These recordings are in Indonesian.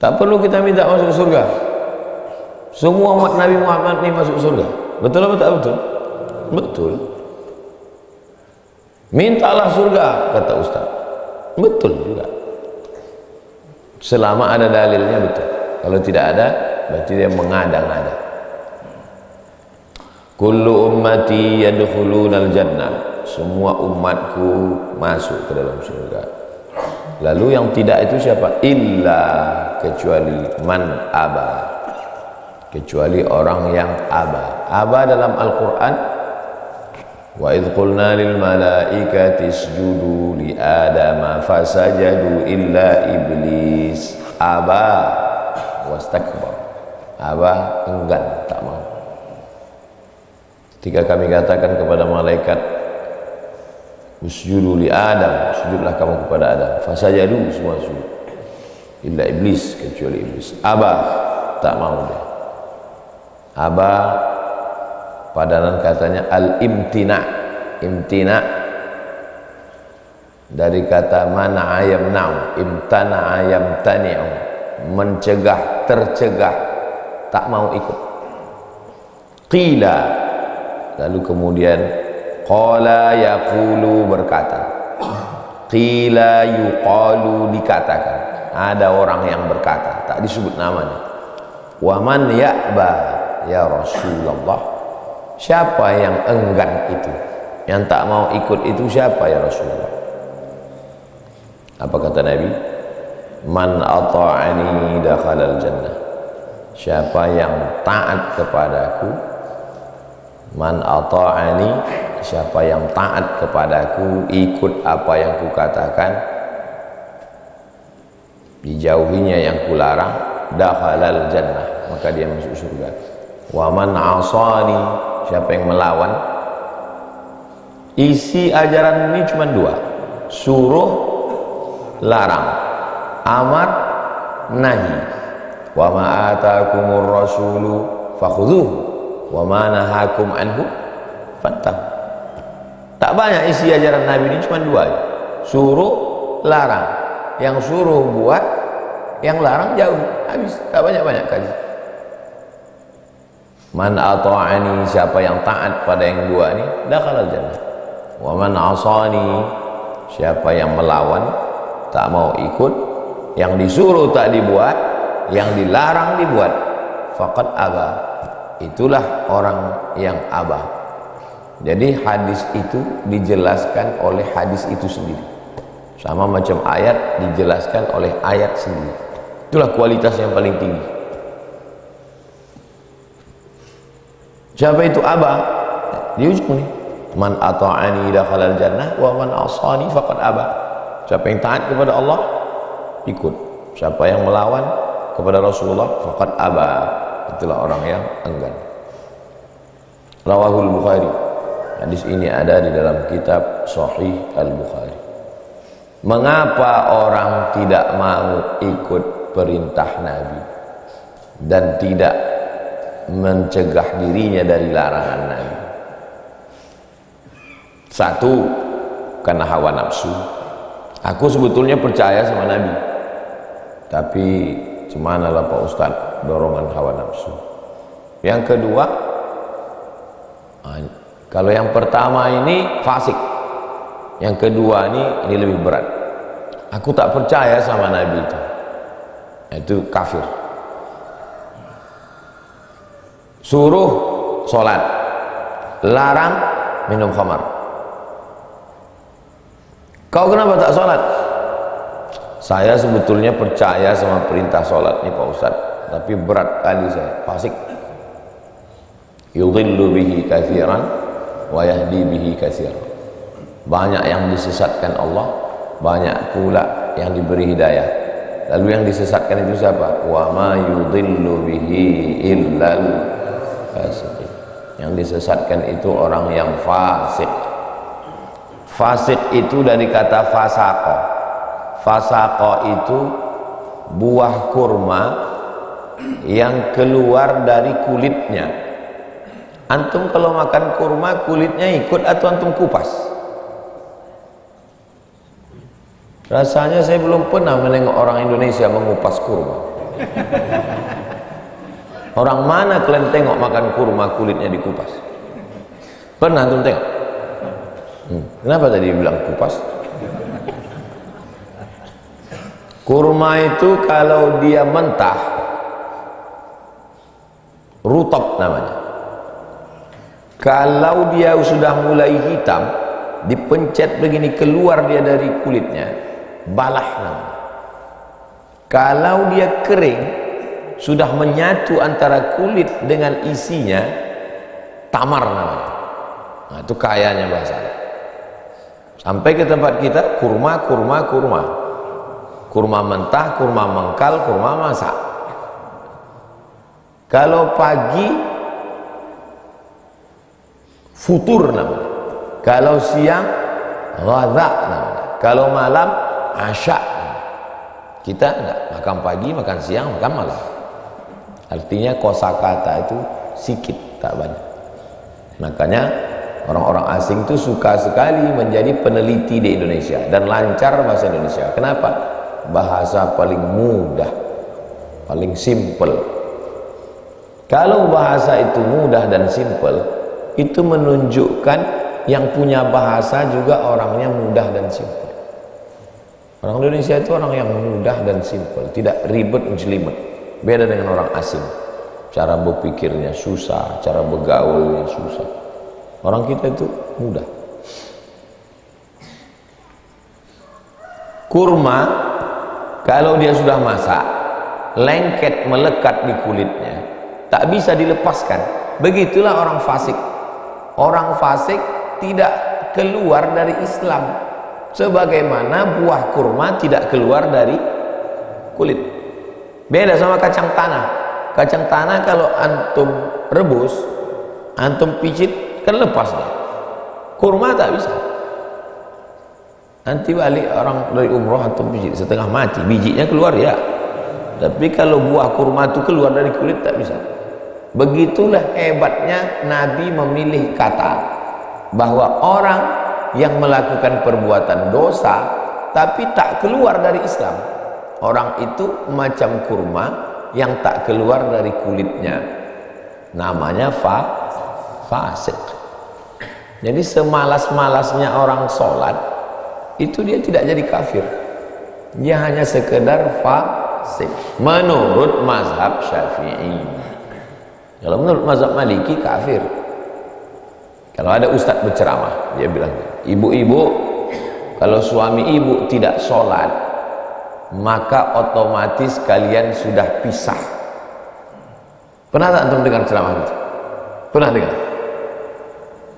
Tak perlu kita minta masuk surga. Semua umat Nabi Muhammad ini masuk surga. Betul atau tak betul? Betul. Mintalah surga, kata Ustaz. Betul juga. Selama ada dalilnya betul. Kalau tidak ada, berarti dia mengada-ngada. Kullu ummati yadkhulunal jannah. Semua umatku masuk ke dalam surga. Lalu yang tidak itu siapa? Illa, kecuali man aba. Kecuali orang yang aba. Aba dalam Al-Quran, wa idh qulna lil malaikati isjudu li adama fasajadu illa iblis aba wastakbar. Aba, enggan, tak mau. Ketika kami katakan kepada malaikat, usjudu li Adam, sujudlah kamu kepada Adam, fasajadu, semua sujud, illa iblis, kecuali iblis. Aba, tak mau dia. Aba padanan katanya al-imtina. Imtina dari kata mana yamna'u, imtana'a yamtani'u, mencegah, tercegah, tak mau ikut. Qila, lalu kemudian qala yaqulu, berkata. Qila yuqalu, dikatakan. Ada orang yang berkata, tak disebut namanya. Wa man ya'ba ya Rasulullah, siapa yang enggan itu, yang tak mau ikut itu siapa ya Rasulullah? Apa kata Nabi? Man ata'ani dakhalal jannah. Siapa yang taat kepadaku, man ata'ani, siapa yang taat kepadaku, ikut apa yang kukatakan, dijauhinya yang kularang, dakhalal jannah, maka dia masuk surga. Wa man asani, siapa yang melawan. Isi ajaran ini cuma dua: suruh, larang, amar, nahi. Wa ma atakumur rasulu fakhudhuhu wa ma nahakum anhu fantahu. Tak banyak isi ajaran Nabi ini, cuma dua: suruh, larang. Yang suruh buat, yang larang jauh. Habis, tak banyak-banyak kaji. Man ata'ani, siapa yang taat pada yang dua ini, dakhalal jannah. Wa man asani, siapa yang melawan, tak mau ikut, yang disuruh tak dibuat, yang dilarang dibuat, faqad aba, itulah orang yang aba. Jadi hadis itu dijelaskan oleh hadis itu sendiri, sama macam ayat dijelaskan oleh ayat sendiri. Itulah kualitas yang paling tinggi. Siapa itu aba? Di ujung nih, man ata'ani dakhalal jannah wa man asani faqad aba. Siapa yang taat kepada Allah, ikut. Siapa yang melawan kepada Rasulullah, faqad aba, itulah orang yang enggan. Rawahul Bukhari. Hadis ini ada di dalam kitab Sahih Al-Bukhari. Mengapa orang tidak mau ikut perintah Nabi dan tidak mencegah dirinya dari larangan Nabi? Satu, karena hawa nafsu. Aku sebetulnya percaya sama Nabi, tapi cemana lah Pak Ustadz, dorongan hawa nafsu. Yang kedua, kalau yang pertama ini fasik, yang kedua ini lebih berat. Aku tak percaya sama Nabi itu kafir. Suruh sholat, larang minum khamar. Kau kenapa tak sholat? Saya sebetulnya percaya sama perintah sholat nih Pak Ustadz, tapi berat kali saya, fasik. Yudhillu bihi katsiran wa yahdi bihi katsiran. Banyak yang disesatkan Allah, banyak pula yang diberi hidayah. Lalu yang disesatkan itu siapa? Wa ma yudhillu bihi illal fasiqin. Yang disesatkan itu orang yang fasik. Fasik itu dari kata fasaqo. Fasaqo itu buah kurma yang keluar dari kulitnya. Antum kalau makan kurma kulitnya ikut atau antum kupas? Rasanya saya belum pernah menengok orang Indonesia mengupas kurma. Orang mana kalian tengok makan kurma kulitnya dikupas? Pernah antum tengok? Kenapa tadi bilang kupas? Kurma itu kalau dia mentah, rutab namanya. Kalau dia sudah mulai hitam, dipencet begini keluar dia dari kulitnya, balah namanya. Kalau dia kering, sudah menyatu antara kulit dengan isinya, tamar namanya. Nah, itu kayanya bahasanya. Sampai ke tempat kita, kurma, kurma, kurma. Kurma mentah, kurma mengkal, kurma masak. Kalau pagi, futur namanya. Kalau siang, ghadha namanya. Kalau malam, asya. Kita enggak, makan pagi, makan siang, makan malam. Artinya kosakata itu sikit, tak banyak. Makanya orang-orang asing itu suka sekali menjadi peneliti di Indonesia dan lancar bahasa Indonesia. Kenapa? Bahasa paling mudah, paling simple. Kalau bahasa itu mudah dan simple, itu menunjukkan yang punya bahasa juga orangnya mudah dan simple. Orang Indonesia itu orang yang mudah dan simple, tidak ribet menjelimet. Beda dengan orang asing, cara berpikirnya susah, cara bergaulnya susah. Orang kita itu mudah. Kurma kalau dia sudah masak, lengket melekat di kulitnya, tak bisa dilepaskan. Begitulah orang fasik. Orang fasik tidak keluar dari Islam, sebagaimana buah kurma tidak keluar dari kulit. Beda sama kacang tanah. Kacang tanah kalau antum rebus, antum picit, kan lepas dia. Kurma tak bisa. Nanti balik orang dari umroh antum picit setengah mati, bijinya keluar ya. Tapi kalau buah kurma itu keluar dari kulit tak bisa. Begitulah hebatnya Nabi memilih kata bahwa orang yang melakukan perbuatan dosa tapi tak keluar dari Islam, orang itu macam kurma yang tak keluar dari kulitnya, namanya fasik. Jadi semalas-malasnya orang sholat itu dia tidak jadi kafir, dia hanya sekedar fasik menurut mazhab Syafi'i. Kalau menurut mazhab Maliki kafir. Kalau ada ustadz berceramah, dia bilang, ibu-ibu, kalau suami ibu tidak sholat, maka otomatis kalian sudah pisah. Pernah tak antum dengar ceramah itu? Pernah dengar?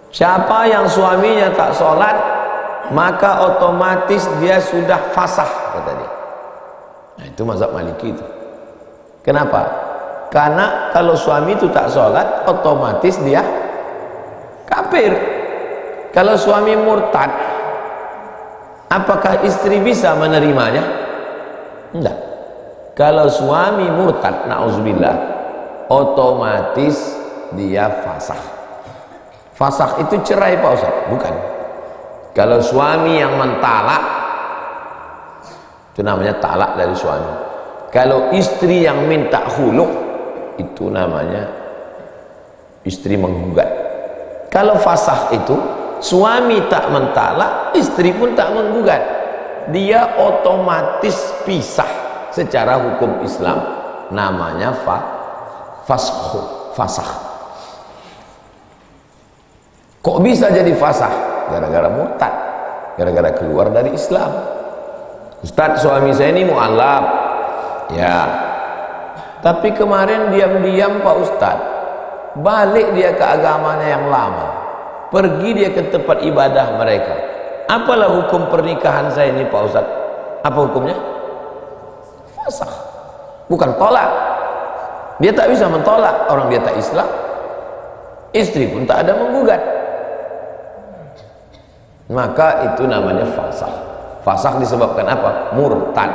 Siapa yang suaminya tak sholat, maka otomatis dia sudah fasah, kata dia. Nah, itu mazhab Maliki itu. Kenapa? Karena kalau suami itu tak sholat, otomatis dia kafir. Kalau suami murtad, apakah istri bisa menerimanya? Tidak. Kalau suami murtad, na'udzubillah, otomatis dia fasakh. Fasakh itu cerai Pak Ustaz? Bukan. Kalau suami yang mentalak, itu namanya talak dari suami. Kalau istri yang minta khuluk, itu namanya istri menggugat. Kalau fasakh itu suami tak mentalak, istri pun tak menggugat, dia otomatis pisah secara hukum Islam, namanya fasakh. Kok bisa jadi fasakh? Gara-gara murtad, gara-gara keluar dari Islam. Ustaz, suami saya ini mu'alaf ya, tapi kemarin diam-diam Pak Ustaz balik dia ke agamanya yang lama, pergi dia ke tempat ibadah mereka. Apalah hukum pernikahan saya ini Pak Ustaz? Apa hukumnya? Fasakh, bukan tolak. Dia tak bisa mentolak, orang dia tak Islam, istri pun tak ada menggugat, maka itu namanya fasakh. Fasakh disebabkan apa? Murtad,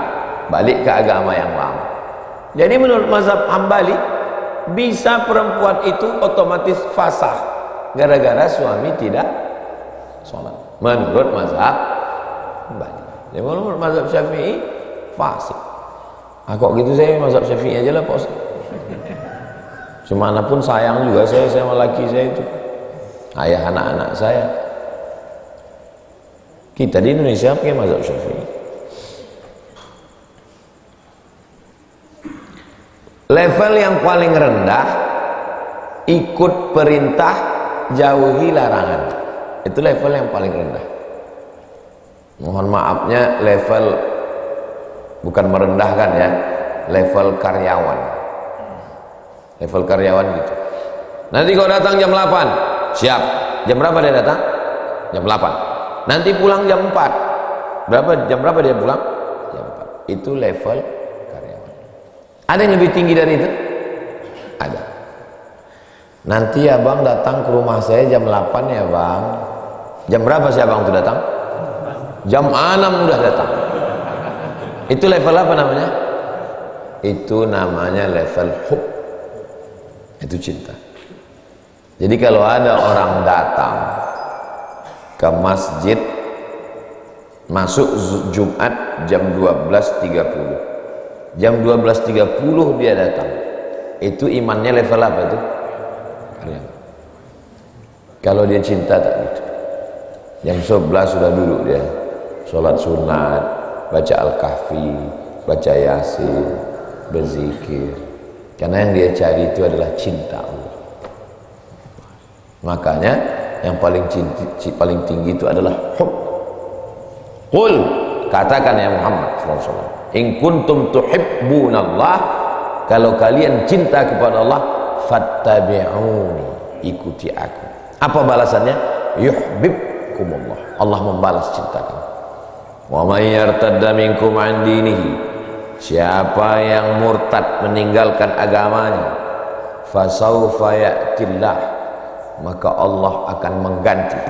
balik ke agama yang lama. Jadi menurut mazhab Hambali, bisa perempuan itu otomatis fasakh gara-gara suami tidak sholat. Menurut mazhab Hambali. Jadi menurut mazhab Syafi'i, fasik. kok gitu, saya mazhab Syafi'i aja lah Pak Ustaz. Semanapun sayang juga saya sama laki saya itu, ayah anak-anak saya. Kita di Indonesia pakai mazhab Syafi'i. Level yang paling rendah, ikut perintah, jauhi larangan. Itu level yang paling rendah. Mohon maafnya, level bukan merendahkan ya, level karyawan. Level karyawan gitu. Nanti kau datang jam 8, siap. Jam berapa dia datang? Jam 8. Nanti pulang jam 4. Jam berapa dia pulang? Jam 4. Itu level karyawan. Ada yang lebih tinggi dari itu? Ada. Nanti abang datang ke rumah saya jam 8 ya bang. Jam berapa sih abang itu datang? Jam 6 udah datang. Itu level apa namanya? Itu namanya level hub. Itu cinta. Jadi kalau ada orang datang ke masjid, masuk Jumat jam 12.30, jam 12.30 dia datang, itu imannya level apa itu? Kalau dia cinta tak gitu. Jam 11 sudah duduk dia, sholat sunat, baca Al-Kahfi, baca Yasin, berzikir. Karena yang dia cari itu adalah cinta Allah. Makanya yang paling tinggi itu adalah hub. Qul, katakan ya Muhammad SAW, in kuntum tuhibbunallah, kalau kalian cinta kepada Allah, fattabi'uni, ikuti aku. Apa balasannya? Yuhibbukumullah, Allah membalas cinta kamu. Wa may yartadda minkum an dinihi, siapa yang murtad meninggalkan agamanya, fasawfa ya'tillah, maka Allah akan mengganti.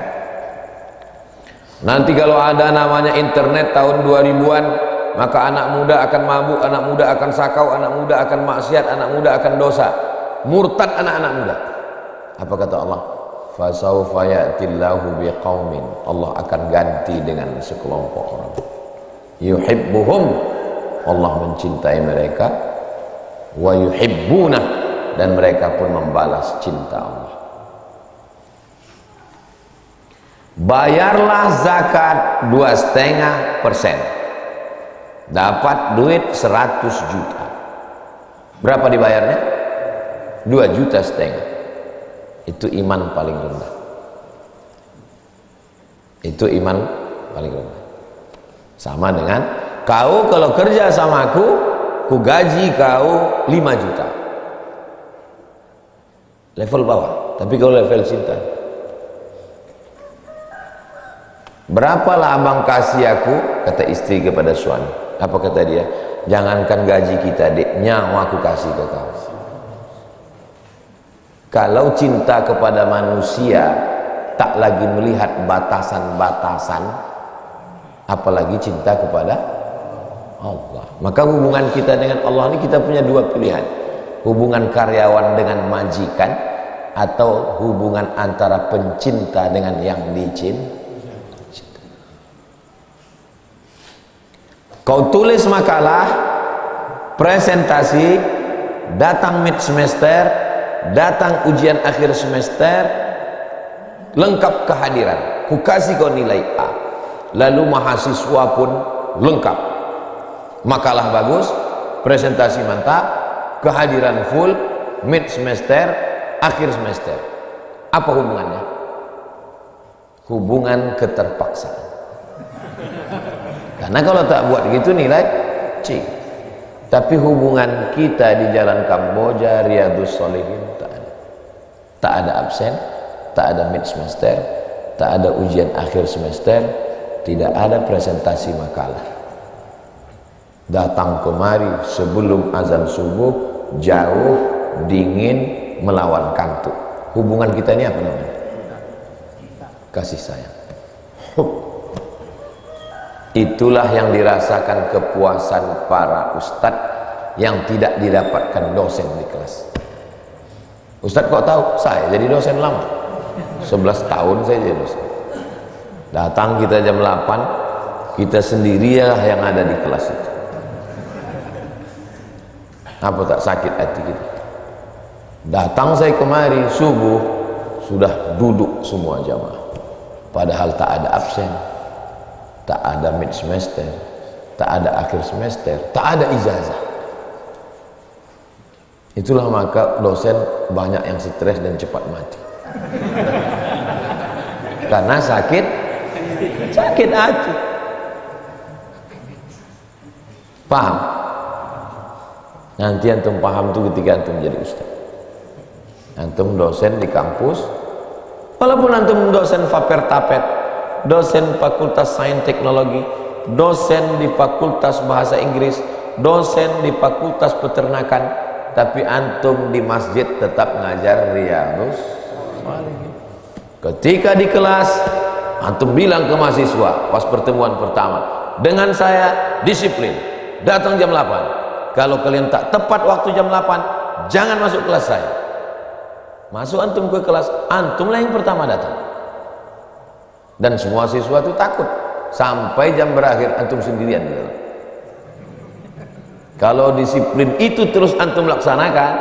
Nanti kalau ada namanya internet tahun 2000-an, maka anak muda akan mabuk, anak muda akan sakau, anak muda akan maksiat, anak muda akan dosa, murtad anak-anak muda. Apa kata Allah? Fasawfa ya'tillahu biqaumin, Allah akan ganti dengan sekelompok orang. Yuhibbuhum, Allah mencintai mereka, wa yuhibbunah, dan mereka pun membalas cinta Allah. Bayarlah zakat 2,5%, dapat duit 100 juta. Berapa dibayarnya? 2,5 juta. Itu iman paling rendah. Itu iman paling rendah. Sama dengan kau kalau kerja sama aku, ku gaji kau 5 juta. Level bawah. Tapi kalau level cinta, berapalah abang kasih aku, kata istri kepada suami. Apa kata dia? Jangankan gaji kita, dek, nyawa aku kasih ke kau. Kalau cinta kepada manusia tak lagi melihat batasan-batasan, apalagi cinta kepada Allah. Maka hubungan kita dengan Allah ini kita punya dua pilihan. Hubungan karyawan dengan majikan, atau hubungan antara pencinta dengan yang dicintai. Kau tulis makalah, presentasi, datang mid semester, datang ujian akhir semester, lengkap kehadiran, ku kasih kau nilai A. Lalu mahasiswa pun lengkap, makalah bagus, presentasi mantap, kehadiran full, mid semester, akhir semester. Apa hubungannya? Hubungan keterpaksaan. Karena kalau tak buat gitu nilai C. Tapi hubungan kita di Jalan Kamboja, Riyadhus Shalihin tak ada. Tak ada absen, tak ada mid semester, tak ada ujian akhir semester, tidak ada presentasi makalah. Datang kemari sebelum azan subuh, jauh, dingin, melawan kantuk. Hubungan kita ini apa namanya? Kasih sayang. Itulah yang dirasakan kepuasan para ustadz yang tidak didapatkan dosen di kelas. Ustadz kok tahu? Saya jadi dosen lama, 11 tahun saya jadi dosen. Datang kita jam 8, kita sendirilah yang ada di kelas itu. Apa tak sakit hati kita? Datang saya kemari subuh, sudah duduk semua jamaah, padahal tak ada absen, tak ada mid semester, tak ada akhir semester, tak ada ijazah. Itulah maka dosen banyak yang stres dan cepat mati karena sakit hati. Paham? Nanti antum paham tuh ketika antum jadi ustaz. Antum dosen di kampus, walaupun antum dosen fakultas dosen fakultas sains teknologi, dosen di fakultas bahasa Inggris, dosen di fakultas peternakan, tapi antum di masjid tetap ngajar Riyadhus Shalihin. Ketika di kelas antum bilang ke mahasiswa pas pertemuan pertama, dengan saya disiplin, datang jam 8. Kalau kalian tak tepat waktu jam 8, jangan masuk kelas saya. Masuk antum ke kelas, antumlah yang pertama datang. Dan semua siswa itu takut. Sampai jam berakhir antum sendirian di dalam. Kalau disiplin itu terus antum laksanakan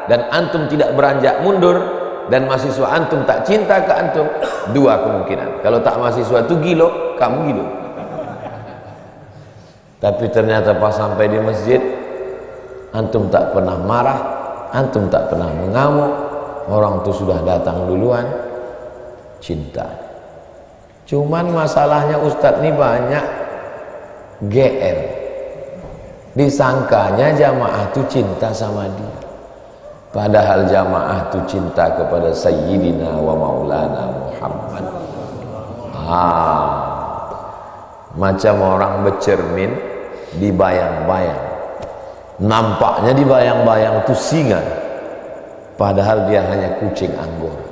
dan antum tidak beranjak mundur dan mahasiswa antum tak cinta ke antum, dua kemungkinan. Kalau tak mahasiswa itu gilo, kamu gilo. Tapi ternyata pas sampai di masjid, antum tak pernah marah, antum tak pernah mengamuk. Orang itu sudah datang duluan, cinta. Cuman masalahnya Ustadz ini banyak GR. Disangkanya jamaah itu cinta sama dia. Padahal jamaah itu cinta kepada Sayyidina wa Maulana Muhammad. Macam orang bercermin di bayang-bayang. Nampaknya di bayang-bayang itu singa, padahal dia hanya kucing Anggora.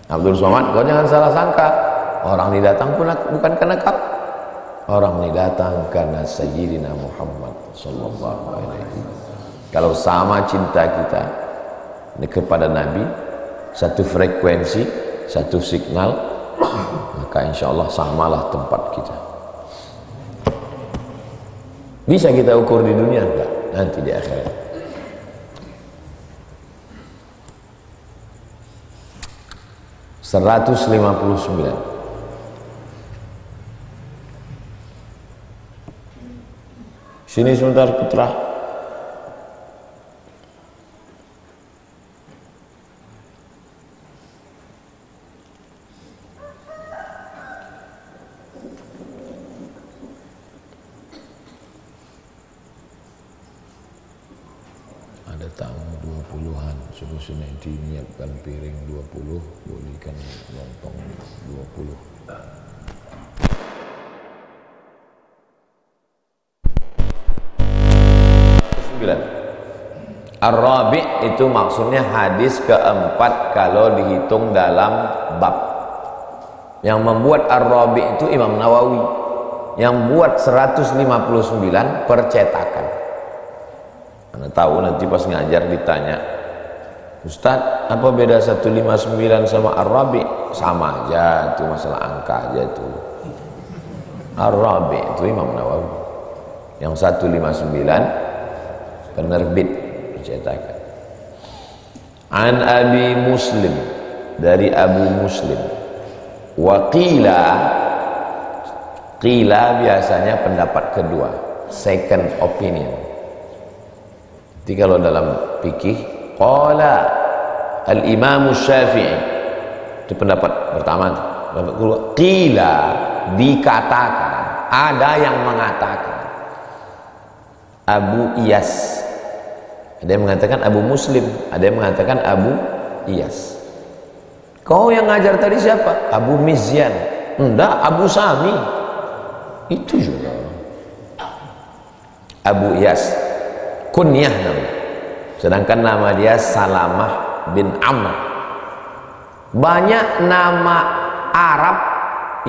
Abdul Somad, kau jangan salah sangka. Orang ini datang pun bukan karena kau. Orang ini datang karena Sayyidina Muhammad sallallahu alaihi wasallam. Kalau sama cinta kita kepada Nabi, satu frekuensi, satu signal, maka insya Allah samalah tempat kita. Bisa kita ukur di dunia enggak? Nanti di akhirat. (159) Sini sebentar putra. Ada tamu 20-an, suruh Sunedi menyiapkan piring 20, bolehkan lontong 20. Ar-Rabi' itu maksudnya hadis keempat kalau dihitung dalam bab. Yang membuat Ar-Rabi' itu Imam Nawawi. Yang buat 159 percetakan. Anda tahu nanti pas ngajar ditanya, Ustaz, apa beda 159 sama Ar-Rabi'? Sama aja, itu masalah angka aja itu. Ar-Rabi' itu Imam Nawawi. Yang 159 penerbit percetakan. An Abi Muslim, dari Abu Muslim. Wa qila biasanya pendapat kedua, second opinion. Jadi kalau dalam fikih qala al-Imam Syafi'i, itu pendapat pertama. Pendapat kedua, qila dikatakan, ada yang mengatakan Abu Iyas, ada yang mengatakan Abu Muslim, ada yang mengatakan Abu Iyas. Kau yang ngajar tadi siapa? Abu Mizyan. Enggak, Abu Sami. Itu juga Abu Iyas, kunyah namanya. Sedangkan nama dia Salamah bin Amr. Banyak nama Arab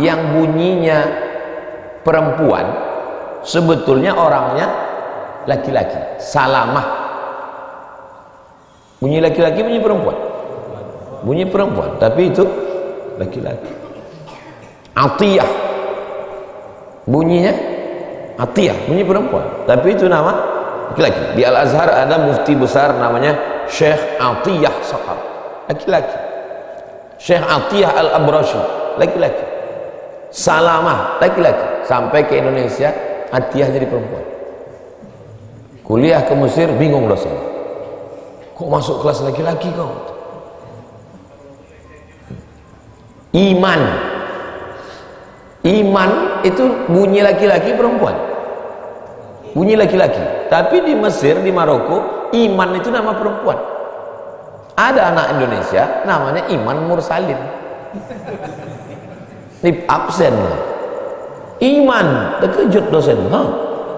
yang bunyinya perempuan, sebetulnya orangnya laki-laki. Salamah bunyi laki-laki, bunyi perempuan, bunyi perempuan, tapi itu laki-laki. Atiyah bunyinya Atiyah, bunyi perempuan, tapi itu nama laki-laki. Di Al-Azhar ada mufti besar namanya Syekh Atiyah Saqar, laki-laki. Syekh Atiyah Al-Abrashi, laki-laki. Salamah, laki-laki. Sampai ke Indonesia, Atiyah jadi perempuan. Kuliah ke Mesir, bingung dosen. Kok masuk kelas laki-laki kau? Iman itu bunyi laki-laki perempuan, bunyi laki-laki. Tapi di Mesir, di Maroko, iman itu nama perempuan. Ada anak Indonesia namanya Iman Mursalin, ini absen. Iman, terkejut dosen,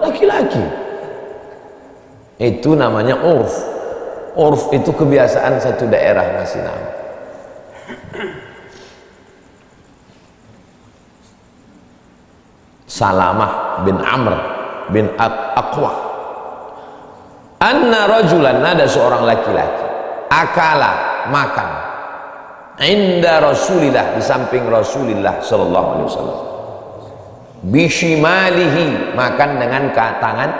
laki-laki. Itu namanya urf. Urf itu kebiasaan satu daerah ngasih nama. Salamah bin Amr bin Aqwa, anna rajulan, ada seorang laki-laki, akala, makan, inda Rasulillah, di samping Rasulillah sallallahu alaihi wasallam, bishimalihi, makan dengan tangan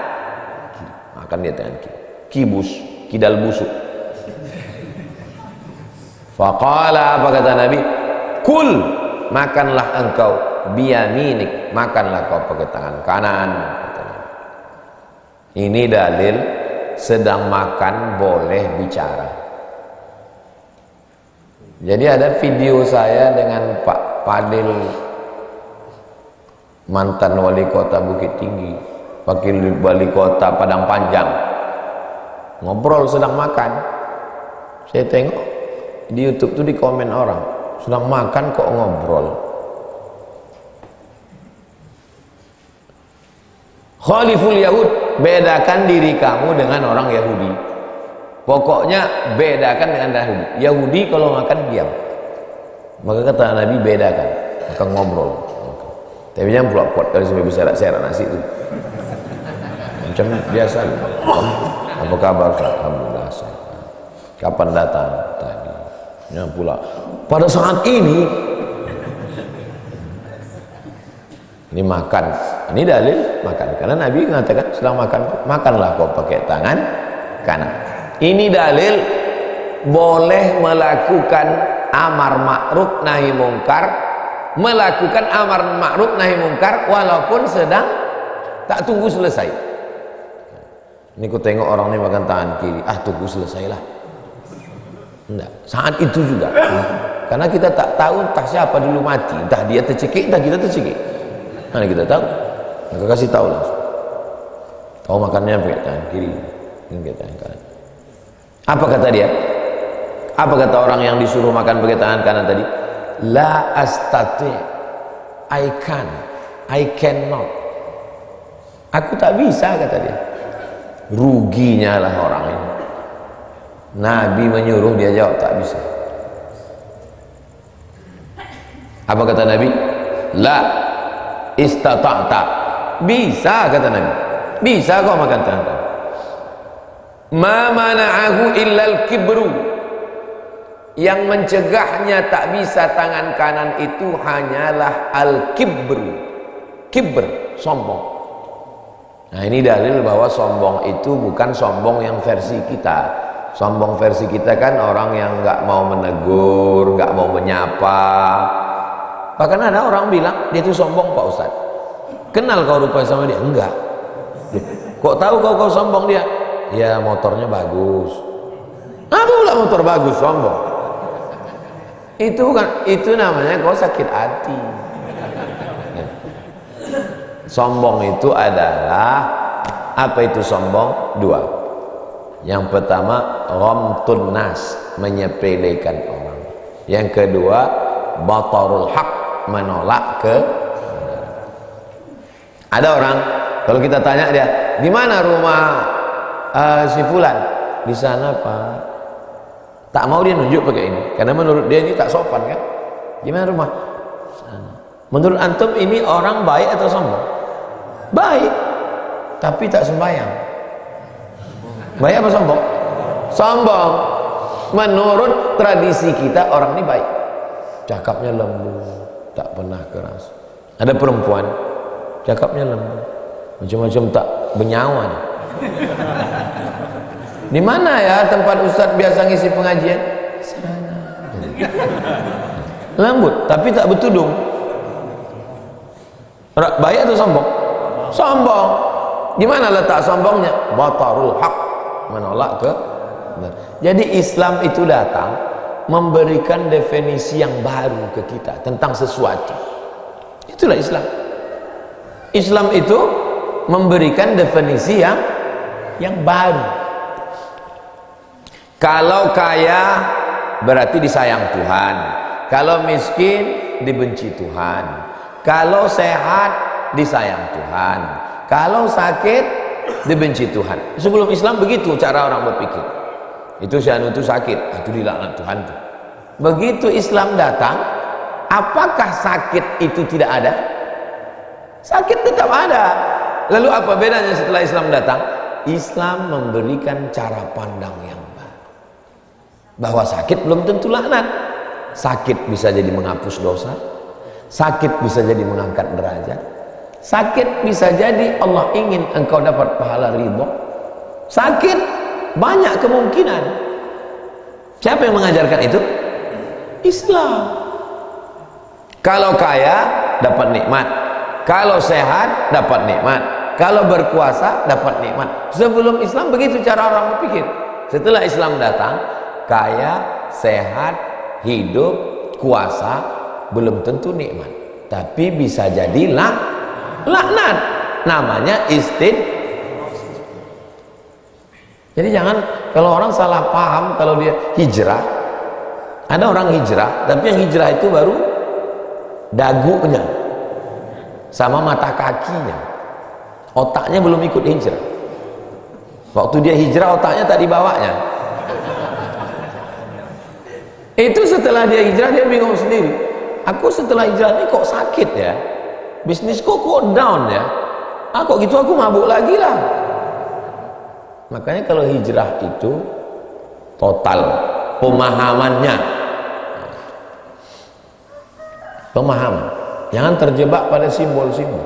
kiri, makan dia tangan kiri, kibus, kidal busuk. Faqala, apa kata Nabi? Kul, makanlah engkau, biyaminik, makanlah kau pakai tangan kanan. Ini dalil sedang makan boleh bicara. Jadi ada video saya dengan Pak Fadil, mantan wali kota Bukit Tinggi, wakil wali kota Padang Panjang, ngobrol sedang makan. Saya tengok di YouTube tuh, di komen orang, sedang makan kok ngobrol. Khaliful Yahud, bedakan diri kamu dengan orang Yahudi. Pokoknya bedakan dengan Yahudi. Yahudi kalau makan diam. Maka kata Nabi, bedakan, maka ngobrol. Tapi jangan pulak-pulak kali sampai berserak-serak nasi itu. Macam biasa. Apa kabar? Alhamdulillah. Kapan datang? Tadi. Ya pula. Pada saat ini makan. Ini dalil makan, karena Nabi mengatakan sedang makan, makanlah kau pakai tangan kanan. Ini dalil boleh melakukan amar ma'ruf nahi mungkar, melakukan amar ma'ruf nahi mungkar walaupun sedang tak tunggu selesai. Ini ku tengok orang ini makan tangan kiri, tunggu selesailah. Enggak, saat itu juga. Karena kita tak tahu entah siapa dulu mati, entah dia tercekik, entah kita tercekik. Mana kita tahu? Maka kasih tahu langsung. Kau makannya pakai tangan kiri, ini pakai tangan kanan. Apa kata dia? Apa kata orang yang disuruh makan pakai tangan kanan tadi? La astati, I cannot. Aku tak bisa, kata dia. Ruginya lah orang ini. Nabi menyuruh, dia jawab tak bisa. Apa kata Nabi? La istata'ta, bisa, kata Nabi, bisa kau makan tangan kanan. Ma mana'ahu illal kibru, yang mencegahnya tak bisa tangan kanan itu hanyalah al-kibru. Kibr, sombong. Nah, ini dalil bahwa sombong itu bukan sombong yang versi kita. Sombong versi kita kan orang yang nggak mau menegur, nggak mau menyapa. Bahkan ada orang bilang dia itu sombong, Pak Ustaz. Kenal kau rupanya sama dia? Enggak. Kok tahu kau sombong dia? Ya motornya bagus. Apa pula motor bagus sombong? Itu kan, itu namanya kau sakit hati. Sombong itu adalah, apa itu sombong? Dua. Yang pertama, ghamtun nas, menyepelekan orang. Yang kedua, batarul haq, menolak ke. Ada orang, kalau kita tanya dia, di mana rumah si fulan? Di sana, Pak. Tak mau dia nunjuk pakai ini, karena menurut dia ini tak sopan kan? Gimana rumah? Sana. Menurut antum ini orang baik atau sombong? Baik, tapi tak sembahyang. Baik apa sombong? Sombong. Menurut tradisi kita orang ini baik, cakapnya lembut, tak pernah keras. Ada perempuan cakapnya lembut, Macam-macam tak bernyawa nih. Di mana ya tempat ustadz biasa ngisi pengajian? Sana. Lembut, tapi tak bertudung. Baik atau sombong? Sombong. Gimana letak sombongnya? Batarul haq, menolak ke. Jadi Islam itu datang memberikan definisi yang baru ke kita tentang sesuatu. Itulah Islam. Islam itu memberikan definisi yang baru. Kalau kaya berarti disayang Tuhan. Kalau miskin dibenci Tuhan. Kalau sehat disayang Tuhan. Kalau sakit dibenci Tuhan. Sebelum Islam begitu cara orang berpikir. Itu si anu itu sakit, itu dilaknat Tuhan tuh. Begitu Islam datang, apakah sakit itu tidak ada? Sakit tetap ada. Lalu apa bedanya setelah Islam datang? Islam memberikan cara pandang yang baru. Bahwa sakit belum tentu laknat. Sakit bisa jadi menghapus dosa. Sakit bisa jadi mengangkat derajat. Sakit bisa jadi Allah ingin engkau dapat pahala ridho. Sakit banyak kemungkinan. Siapa yang mengajarkan itu? Islam. Kalau kaya dapat nikmat, kalau sehat dapat nikmat, kalau berkuasa dapat nikmat. Sebelum Islam begitu cara orang berpikir. Setelah Islam datang, kaya, sehat, hidup, kuasa belum tentu nikmat, tapi bisa jadi laknat. Namanya Jadi jangan, kalau orang salah paham kalau dia hijrah. Ada orang hijrah, tapi yang hijrah itu baru dagunya sama mata kakinya, otaknya belum ikut hijrah. Waktu dia hijrah otaknya tak dibawanya. Itu setelah dia hijrah dia bingung sendiri. Aku setelah hijrah ini kok sakit ya, bisnisku kok down ya, kok gitu aku mabuk lagi lah. Makanya kalau hijrah itu total pemahamannya, pemahaman, jangan terjebak pada simbol-simbol.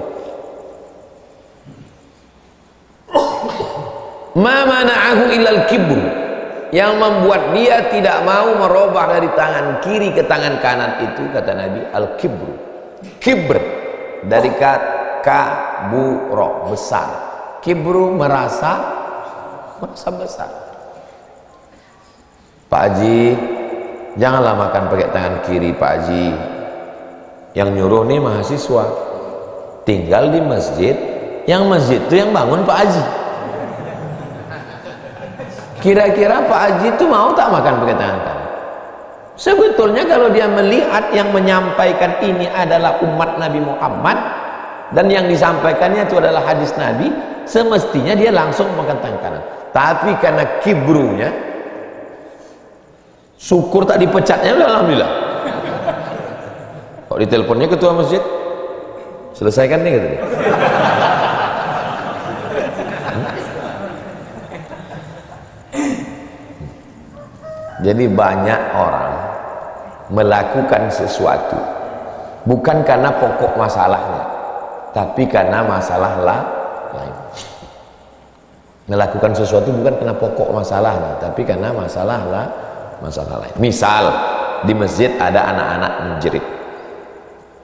Ma mana'ahu illal kibru, yang membuat dia tidak mau merubah dari tangan kiri ke tangan kanan itu, kata Nabi, al-kibru. Kibr dari kaburo, besar. Kibru merasa besar. Pak Haji, janganlah makan pakai tangan kiri, Pak Haji. Yang nyuruh nih mahasiswa, tinggal di masjid, yang masjid itu yang bangun Pak Haji. Kira-kira Pak Haji itu mau tak makan pakai tangan kanan? Sebetulnya kalau dia melihat yang menyampaikan ini adalah umat Nabi Muhammad dan yang disampaikannya itu adalah hadis Nabi, semestinya dia langsung makan tangan kanan. Tapi karena kibrunya, syukur tak dipecatnya, alhamdulillah. Kok diteleponnya ketua masjid, selesaikan nih gitu. Jadi banyak orang melakukan sesuatu bukan karena pokok masalahnya, tapi karena masalah lain. Melakukan sesuatu bukan karena pokok masalahnya, tapi karena masalah lain. Misal di masjid ada anak-anak menjerit,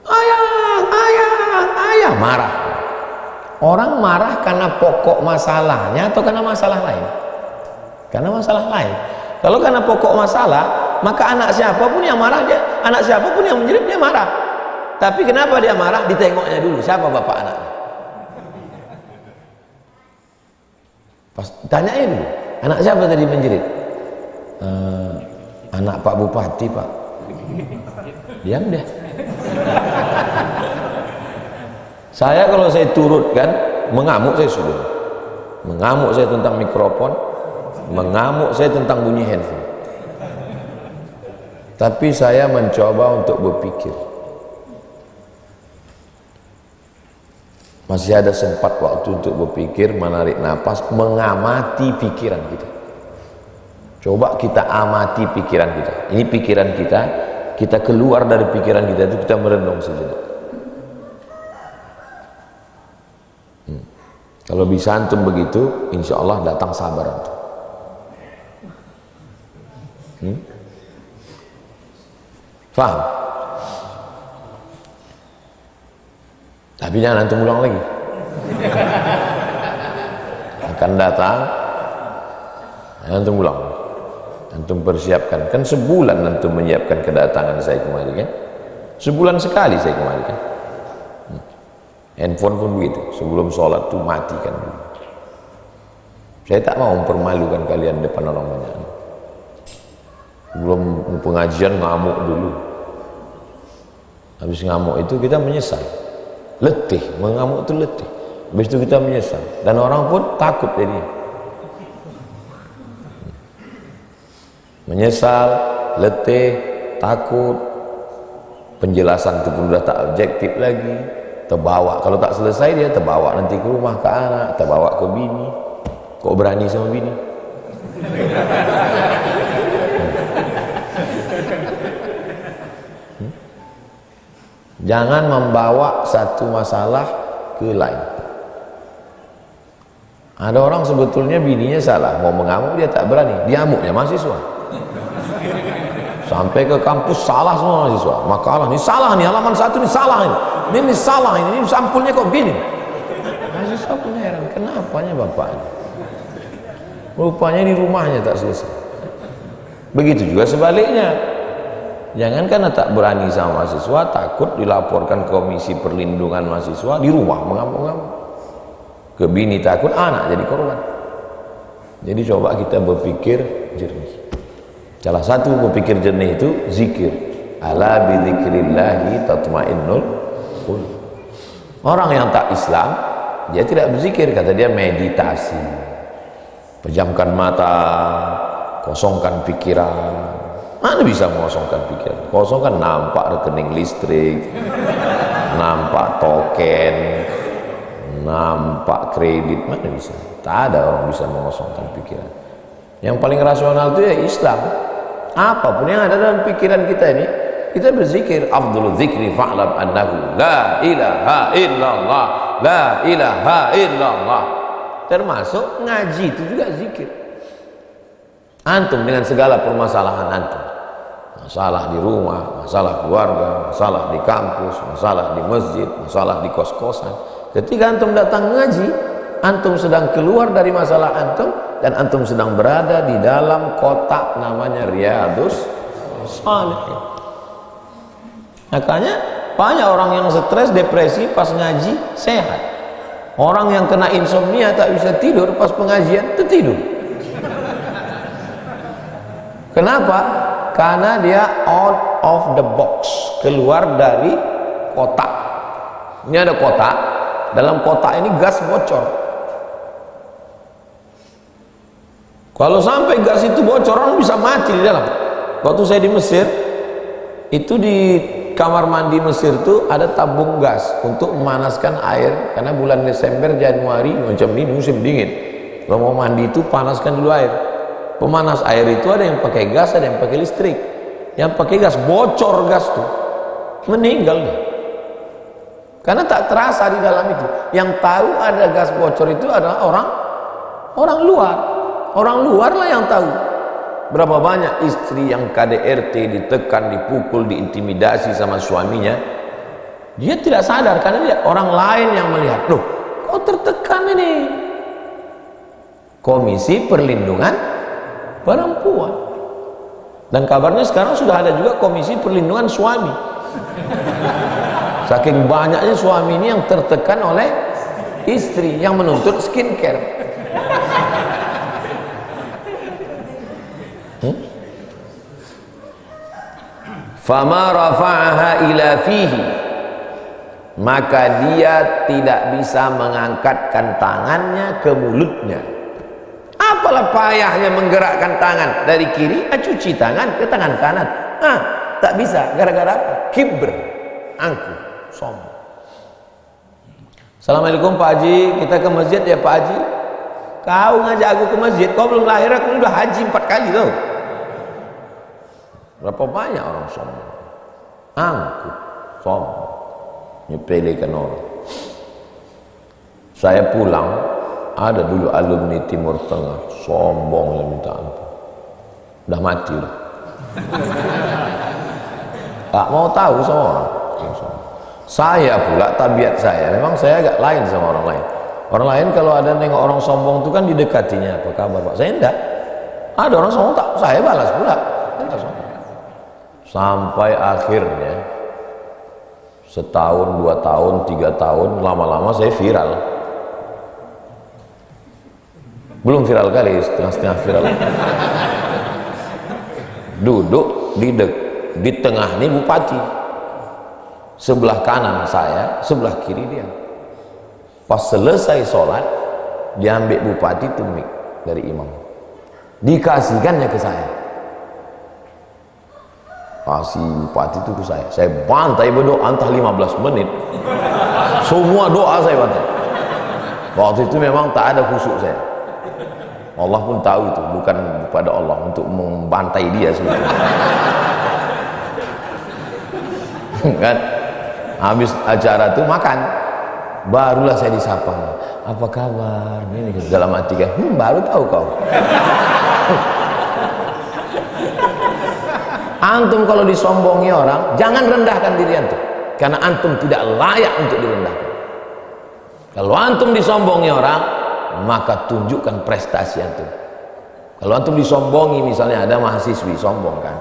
ayah, marah. Orang marah karena pokok masalahnya atau karena masalah lain? Karena masalah lain. Kalau karena pokok masalah, maka anak siapapun yang marah anak siapapun yang menjerit dia marah. Tapi kenapa dia marah? Ditengoknya dulu siapa bapak anaknya. Pas tanyain dulu, anak siapa tadi menjerit? Anak Pak Bupati, Pak. Diam deh. Saya kalau saya turutkan, mengamuk saya sudah. Mengamuk saya tentang mikrofon, mengamuk saya tentang bunyi handphone. Tapi saya mencoba untuk berpikir. Masih ada sempat waktu untuk berpikir, menarik napas, mengamati pikiran kita. Coba kita amati pikiran kita. Ini pikiran kita, kita keluar dari pikiran kita itu, kita merenung sejenak. Kalau bisa antum begitu, insya Allah datang sabar antum. Faham? Tapi jangan antum ulang lagi. Akan datang, antum ulang. Antum persiapkan. Kan sebulan antum menyiapkan kedatangan saya kemari kan? Sebulan sekali saya kemari kan? Handphone pun begitu, sebelum sholat tuh matikan. Saya tak mau mempermalukan kalian depan orang banyak. Belum pengajian ngamuk dulu. Habis ngamuk itu kita menyesal. Letih, mengamuk itu letih. Habis itu kita menyesal. Dan orang pun takut jadi. Menyesal, letih, takut. Penjelasan itu pun sudah tak objektif lagi. Terbawa, kalau tak selesai dia terbawa nanti ke rumah, ke anak, terbawa ke bini. Kok berani sama bini? Jangan membawa satu masalah ke lain. Ada orang sebetulnya bininya salah, mau mengamuk dia tak berani, dia amuknya mahasiswa. Sampai ke kampus salah semua mahasiswa. Makalah ini salah nih, halaman 1 ini salah ini salah ini sampulnya kok gini. Mahasiswa pun heran, kenapanya bapaknya? Rupanya di rumahnya tak selesai. Begitu juga sebaliknya. Jangan karena tak berani sama mahasiswa, takut dilaporkan Komisi Perlindungan Mahasiswa, di rumah mengamuk-ngamuk. Ke bini takut, anak jadi korban. Jadi coba kita berpikir jernih. Salah satu berpikir jernih itu zikir. Ala bidzikrillahi tatmainnul qulub. Orang yang tak Islam, dia tidak berzikir, kata dia meditasi. Pejamkan mata, kosongkan pikiran. Mana bisa mengosongkan pikiran? Kosongkan nampak rekening listrik, nampak token, nampak kredit, mana bisa? Tak ada orang bisa mengosongkan pikiran. Yang paling rasional itu ya Islam. Apapun yang ada dalam pikiran kita ini, kita berzikir. Afdhalul dzikri fa'lam annahu la ilaha illallah, la ilaha illallah. Termasuk ngaji itu juga zikir. Antum dengan segala permasalahan antum, masalah di rumah, masalah keluarga, masalah di kampus, masalah di masjid, masalah di kos-kosan, ketika antum datang ngaji, antum sedang keluar dari masalah antum dan antum sedang berada di dalam kotak namanya Riyadhus Shalihin. Makanya banyak orang yang stres, depresi pas ngaji sehat. Orang yang kena insomnia tak bisa tidur pas pengajian tertidur. Kenapa? Karena dia out of the box, keluar dari kotak. Ini ada kotak, dalam kotak ini gas bocor. Kalau sampai gas itu bocor, orang bisa mati di dalam. Waktu saya di Mesir, itu di kamar mandi Mesir itu ada tabung gas untuk memanaskan air, karena bulan Desember, Januari macam ini musim dingin. Kalau mau mandi itu panaskan dulu air. Pemanas air itu ada yang pakai gas, ada yang pakai listrik. Yang pakai gas bocor, gas tuh meninggal nih. Karena tak terasa di dalam itu. Yang tahu ada gas bocor itu adalah orang luar. Orang luar lah yang tahu. Berapa banyak istri yang KDRT, ditekan, dipukul, diintimidasi sama suaminya. Dia tidak sadar karena dia orang lain yang melihat. Loh, kok tertekan ini? Komisi Perlindungan Perempuan. Dan kabarnya sekarang sudah ada juga Komisi Perlindungan Suami. Saking banyaknya suami ini yang tertekan oleh istri yang menuntut skincare. Fama rafa'aha ila fihi, maka dia tidak bisa mengangkatkan tangannya ke mulutnya. Apalah payahnya menggerakkan tangan dari kiri, cuci tangan ke tangan kanan. Tak bisa, gara-gara apa? Kibr, angkuh, sombong. Assalamualaikum Pak Haji, kita ke masjid ya Pak Haji. Kau ngajak aku ke masjid, kau belum lahir, aku udah haji 4 kali tuh. Berapa banyak orang sombong, angkuh, sombong, nyepelekan orang. Saya pulang Ada dulu alumni Timur Tengah, sombong yang minta ampun. Udah mati udah. Gak mau tahu sama orang. Saya pula tabiat saya, memang saya agak lain sama orang lain. Orang lain kalau ada nengok orang sombong itu kan didekatinya, apa kabar Pak? Saya enggak. Ada orang sombong tak, saya balas pula. Sampai akhirnya setahun, 2 tahun, 3 tahun, lama-lama saya viral. Belum viral kali, setengah-setengah viral. Duduk di tengah ini bupati. Sebelah kanan saya, sebelah kiri dia. Pas selesai sholat, diambil bupati itu mic dari imam, dikasihkannya ke saya. Kasih bupati itu ke saya bantai berdoa entah 15 menit. Semua doa saya bantai. Waktu itu memang tak ada khusyuk saya. Allah pun tahu itu bukan kepada Allah untuk membantai dia sebenarnya. Kan habis acara itu makan, barulah saya disapa, apa kabar ini, dalam hati kan, baru tahu kau. Antum kalau disombongi orang, jangan rendahkan diri antum, karena antum tidak layak untuk direndahkan. Kalau antum disombongi orang, maka tunjukkan prestasi antum. Kalau antum disombongi, misalnya ada mahasiswi sombong kan,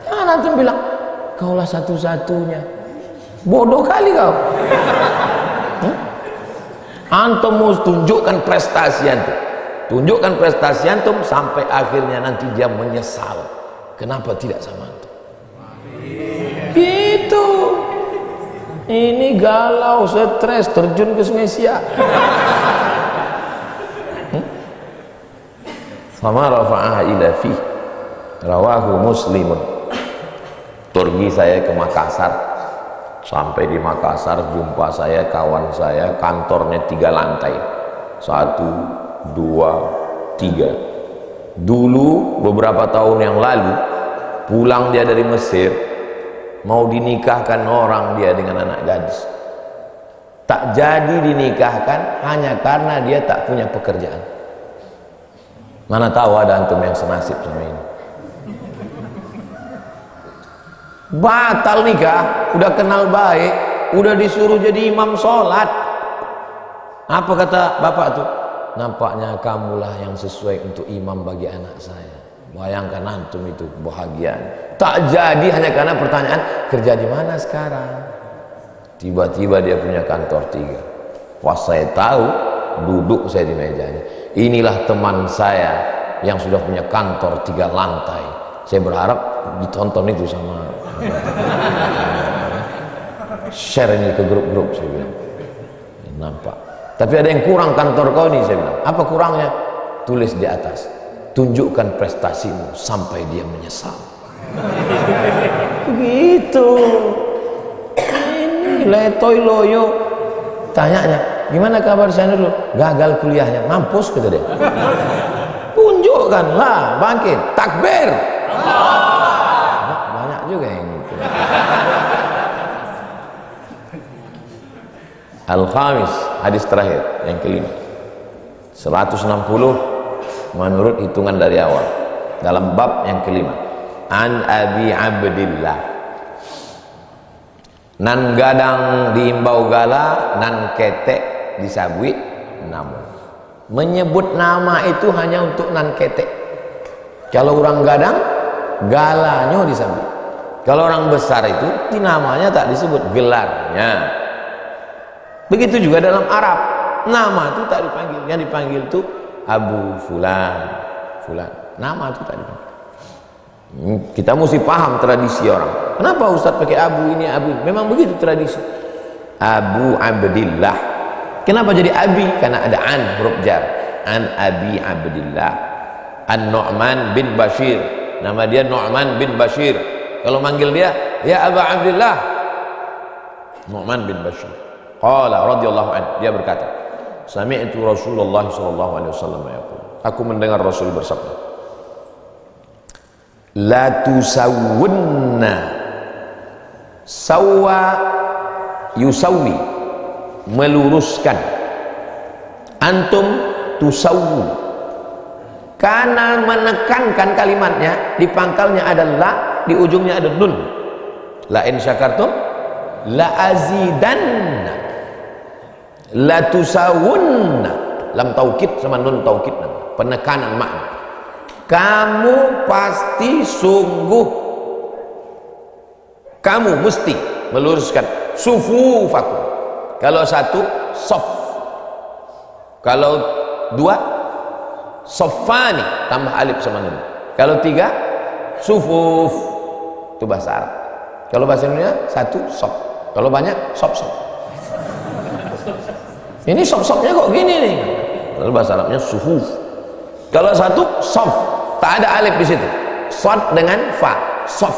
jangan antum bilang kaulah satu-satunya. Bodoh kali kau. Antum mau tunjukkan prestasi antum, tunjukkan prestasi antum sampai akhirnya nanti dia menyesal kenapa tidak sama antum. Gitu. Ini galau, stres, terjun ke Sungai Siak. Fama rafa'aha ila fi rawahu Muslimun. Pergi saya ke Makassar. Sampai di Makassar jumpa saya kawan saya, kantornya 3 lantai, 1, 2, 3. Dulu beberapa tahun yang lalu pulang dia dari Mesir, mau dinikahkan orang dia dengan anak gadis, tak jadi dinikahkan hanya karena dia tak punya pekerjaan. Mana tahu ada antum yang senasib sama ini. Batal nikah, udah kenal baik, udah disuruh jadi imam sholat. Apa kata bapak tuh? Nampaknya kamulah yang sesuai untuk imam bagi anak saya. Bayangkan antum itu bahagia. Tak jadi hanya karena pertanyaan, kerja di mana sekarang? Tiba-tiba dia punya kantor 3. Pas saya tahu, duduk saya di mejanya. Inilah teman saya yang sudah punya kantor 3 lantai. Saya berharap ditonton itu sama, share ini ke grup-grup, saya bilang. Nampak. Tapi ada yang kurang kantor kau nih, saya bilang. Apa kurangnya? Tulis di atas, tunjukkan prestasimu sampai dia menyesal. Begitu. Ini letoy loyo. Tanyanya, gimana kabar saya dulu? Gagal kuliahnya, mampus kata dia. Tunjukkanlah, bangkit, takbir. Banyak juga yang gitu. Al-Khamis, hadis terakhir yang kelima, 160 menurut hitungan dari awal, dalam bab yang kelima. An Abi Abdillah, nan gadang diimbau gala, nan ketek disabui namun. Menyebut nama itu hanya untuk nan ketek. Kalau orang gadang, galanya disambut. Kalau orang besar itu namanya tak disebut, gelarnya. Begitu juga dalam Arab, nama itu tak dipanggil, yang dipanggil itu Abu Fulan, Fulan. Nama itu tak dipanggil. Kita mesti paham tradisi orang. Kenapa Ustaz pakai Abu ini, Abu? Memang begitu tradisi. Abu Abdillah. Kenapa jadi Abi? Karena ada an, huruf jar. An Abi Abdillah. An-Nu'man bin Bashir. Nama dia Nu'man bin Bashir. Kalau manggil dia, ya Abu Abdillah, Nu'man bin Bashir. Qala radhiyallahu anhu, dia berkata, sami'tu Rasulullah sallallahu alaihi wasallam yaqul, aku mendengar Rasul bersabda, la tusawwunna sawwa yusawwi, meluruskan, antum tusawu. Karena menekankan kalimatnya, di pangkalnya ada la, di ujungnya ada nun. La in syakartum la azidanna, la tusawunna. Lam taukid sama nun taukid, penekanan makna. Kamu pasti sungguh, kamu mesti meluruskan sufufakum. Kalau satu sof, kalau dua sofani tambah alif sama nun. Kalau tiga sufuf, itu bahasa Arab. Kalau bahasa Indonesia satu sof, kalau banyak sop-sop. Ini sop-sopnya kok gini nih. Kalau bahasa Arabnya sufuf. Kalau satu sof, tak ada alif di situ. Sod dengan fa, sof.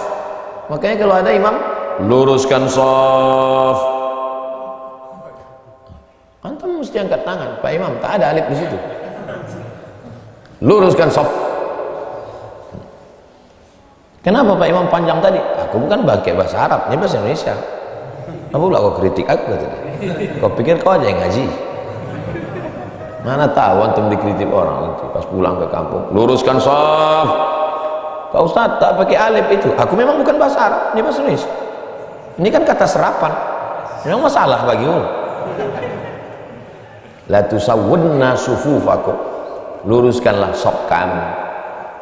Makanya kalau ada imam luruskan sof, antum mesti angkat tangan, Pak Imam, tak ada alif di situ. Luruskan sof. Kenapa Pak Imam panjang tadi? Aku bukan pakai bahasa Arab, ini bahasa Indonesia. Apa pula kau kritik aku tadi? Kau pikir kau aja yang ngaji? Mana tahu antum dikritik orang nanti pas pulang ke kampung. Luruskan sof. Pak Ustadz tak pakai alif itu. Aku memang bukan bahasa Arab, ini bahasa Indonesia. Ini kan kata serapan. Memang masalah bagimu. La tusawwunna sufufakum. Luruskanlah sop kamu.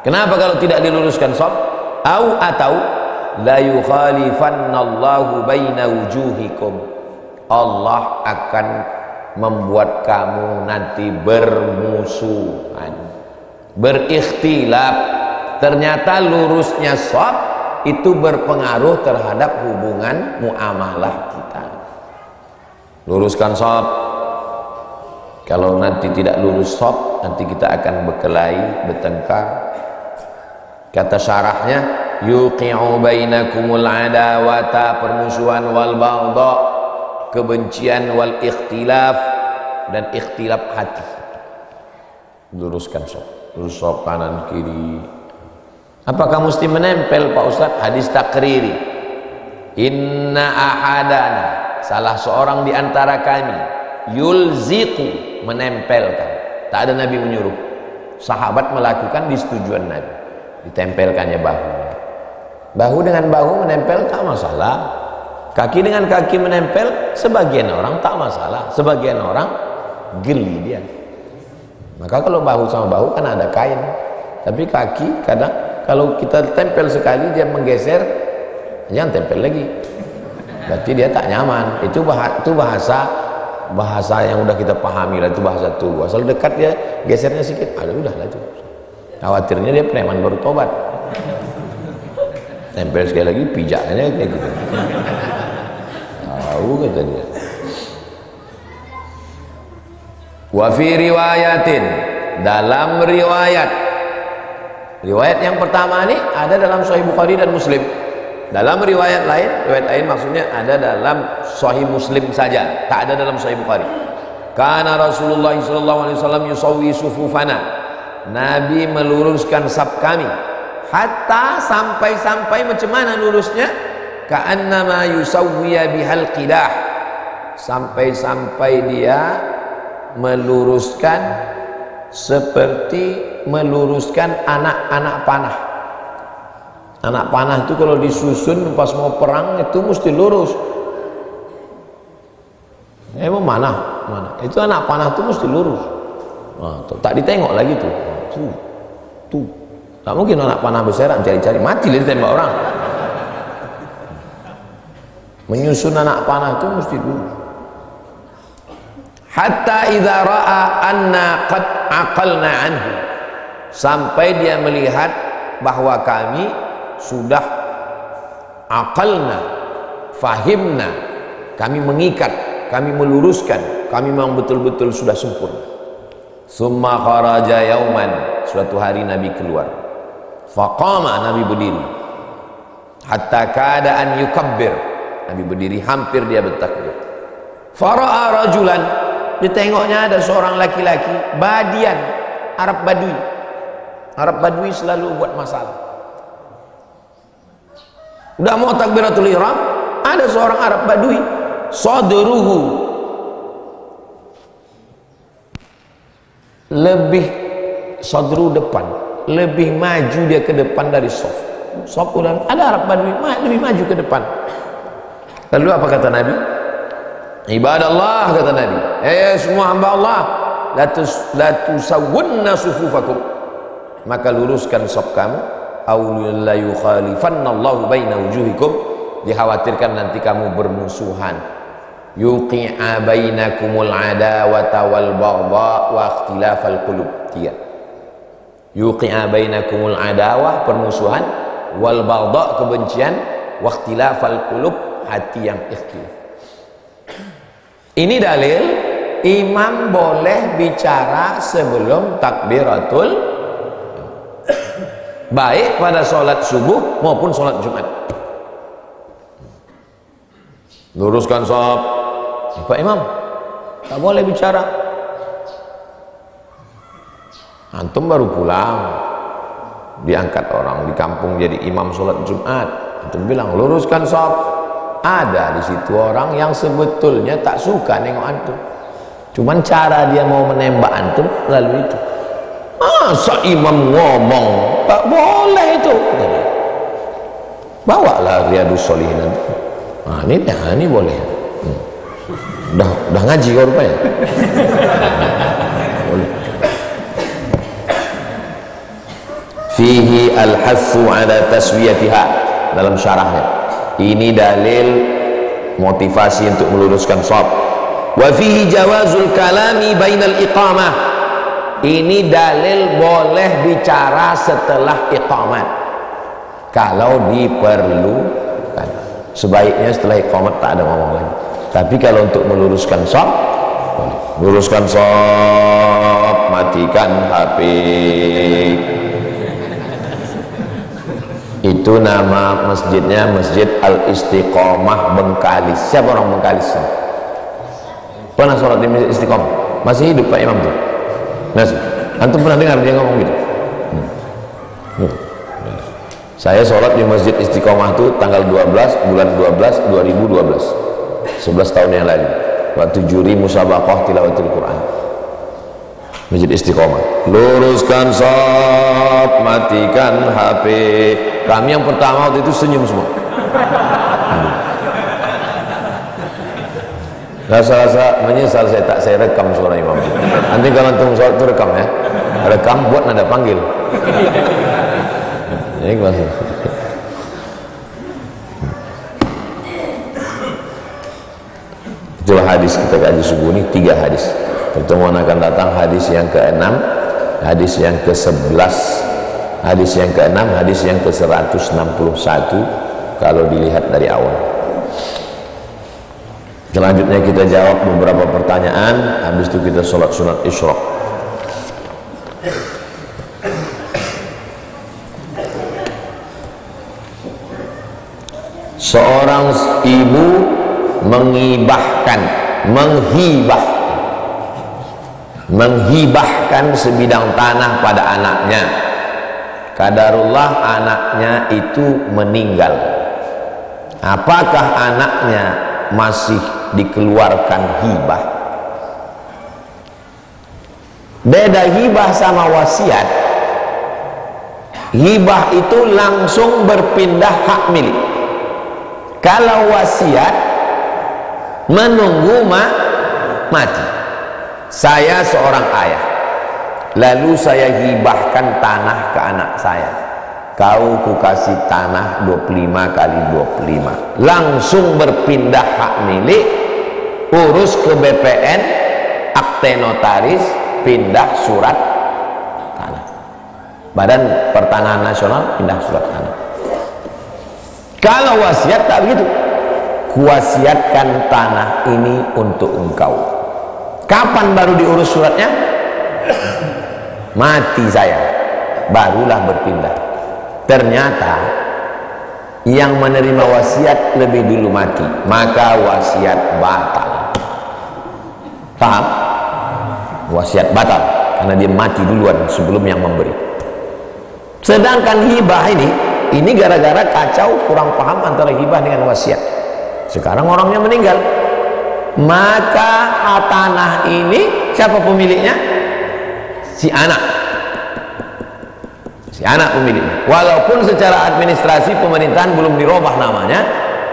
Kenapa kalau tidak diluruskan sop? Atau la yukhalifannallahu baina wujuhikum. Allah akan membuat kamu nanti bermusuhan, berikhtilaf. Ternyata lurusnya sop itu berpengaruh terhadap hubungan muamalah kita. Luruskan sop. Kalau nanti tidak lurus sop, nanti kita akan berkelahi, bertengkar. Kata syarahnya, yuqi'u bainakumul adawata, permusuhan, wal baghdha, kebencian, wal ikhtilaf, dan ikhtilaf hati. Luruskan sop. Lurus sop kanan kiri. Apakah mesti menempel Pak Ustadz? Hadis takriri. Inna ahadana, salah seorang di antara kami, yulziqu, menempelkan. Tak ada Nabi menyuruh. Sahabat melakukan disetujuan Nabi. Ditempelkannya bahu. Bahu dengan bahu menempel tak masalah. Kaki dengan kaki menempel, sebagian orang tak masalah. Sebagian orang geli dia. Maka kalau bahu sama bahu kan ada kain. Tapi kaki kadang kalau kita tempel sekali dia menggeser, jangan tempel lagi. Berarti dia tak nyaman. Itu bahasa yang udah kita pahami lah, itu bahasa tua. Asal dekat dia gesernya sedikit, ada udah lah itu. Khawatirnya dia preman baru tobat. Tempel sekali lagi pijaknya kayak gitu. Tahu kata dia. Wa fi riwayatin, dalam riwayat yang pertama ini ada dalam Sahih Bukhari dan Muslim. Dalam riwayat lain maksudnya ada dalam Sahih Muslim saja, tak ada dalam Sahih Bukhari. Kana Rasulullah sallallahu alaihi wasallam yusawwi sufufana, Nabi meluruskan saf kami, hatta sampai macam mana lurusnya? Ka'annama yusawwiya bihal qidah, sampai dia meluruskan seperti meluruskan anak-anak panah. Anak panah itu kalau disusun pas mau perang itu mesti lurus. Emang mana? Itu anak panah itu mesti lurus. Nah, tak ditengok lagi tuh. Tuh. Tak mungkin anak panah berserak cari-cari, mati dia ditembak orang. Menyusun anak panah itu mesti lurus. Hatta idza ra'a anna qad aqalna anhu, sampai dia melihat bahwa kami sudah aqalna, fahimna, kami mengikat, kami meluruskan, kami memang betul-betul sudah sempurna. Summa kharaja yauman, suatu hari Nabi keluar. Faqama, Nabi berdiri. Hatta kada an yukabbir, Nabi berdiri hampir dia bertakbir. Fara'a rajulan, ditengoknya ada seorang laki-laki badian, Arab Badui. Arab Badui selalu buat masalah. Udah mau takbiratul ihram, ada seorang Arab Badui, sadruhu, lebih sadru depan, lebih maju dia ke depan dari sof. Sof udah ada Arab Badui lebih maju ke depan. Lalu apa kata Nabi? Ibadallah, kata Nabi, semua hamba Allah, la tusawwunna sufufakum, maka luruskan sof kamu, aw la yukhalifannallahu baina wujuhikum, dikhawatirkan nanti kamu bermusuhan, yuqi'a bainakumul adawata wal baghdha wa ikhtilafal qulub. Tiga. Yuqi'a bainakumul adawah, permusuhan, wal baghdha, kebencian, wa ikhtilafal qulub, hati yang ikhtilaf. Ini dalil imam boleh bicara sebelum takbiratul, baik pada sholat subuh maupun sholat Jumat. Luruskan shaf. Pak Imam, tak boleh bicara. Antum baru pulang, diangkat orang di kampung jadi imam sholat Jumat. Antum bilang luruskan shaf. Ada di situ orang yang sebetulnya tak suka nengok antum, cuman cara dia mau menembak antum lalu itu. Masa imam ngomong tak boleh itu? Bawalah Riyadus Shalihin nanti. Ini boleh. Udah ngaji kau rupanya. Boleh. Fihi al-hassu ala taswiyatiha, dalam syarahnya. Ini dalil motivasi untuk meluruskan shaf. Wa fihi jawazul kalami bainal iqamah. Ini dalil boleh bicara setelah iqamat kalau diperlukan. Sebaiknya setelah iqamat tak ada ngomong lagi. Tapi kalau untuk meluruskan shaf, luruskan shaf, matikan HP. Itu nama masjidnya Masjid Al-Istiqomah Bengkalis. Siapa orang Bengkalis? Pernah sholat di Masjid Istiqomah? Masih hidup Pak Imam tuh? Masih. Antum pernah dengar dia ngomong gitu? Saya sholat di Masjid Istiqomah tuh tanggal 12 bulan 12 2012, 11 tahun yang lalu, waktu juri musabaqah tilawatul Quran. Masjid Istiqomah. Luruskan shaf, matikan HP. Kami yang pertama waktu itu senyum semua. Rasa-rasa menyesal saya rekam suara imam. Nanti kalau antum sholat itu rekam ya. Rekam buat nada panggil. Ini masih. Itulah hadis kita kaji subuh ini, 3 hadis. Pertemuan akan datang hadis yang ke-6, hadis yang ke-11, hadis yang ke-6, hadis yang ke-161 kalau dilihat dari awal. Selanjutnya kita jawab beberapa pertanyaan, habis itu kita sholat sunat Isyraq. Seorang ibu menghibahkan sebidang tanah pada anaknya. Qadarullah anaknya itu meninggal. Apakah anaknya masih dikeluarkan hibah? Beda hibah sama wasiat. Hibah itu langsung berpindah hak milik. Kalau wasiat menunggu mati. Saya seorang ayah, lalu saya hibahkan tanah ke anak saya. Kau kukasih tanah 25 kali 25, langsung berpindah hak milik. Urus ke BPN, akte notaris, pindah surat tanah. Badan Pertanahan Nasional pindah surat tanah. Kalau wasiat tak begitu. Kuwasiatkan tanah ini untuk engkau. Kapan baru diurus suratnya? Mati saya, barulah berpindah. Ternyata yang menerima wasiat lebih dulu mati, maka wasiat batal. Paham? Wasiat batal karena dia mati duluan sebelum yang memberi. Sedangkan hibah ini gara-gara kacau, kurang paham antara hibah dengan wasiat. Sekarang orangnya meninggal, maka tanah ini siapa pemiliknya? si anak pemiliknya. Walaupun secara administrasi pemerintahan belum dirubah namanya,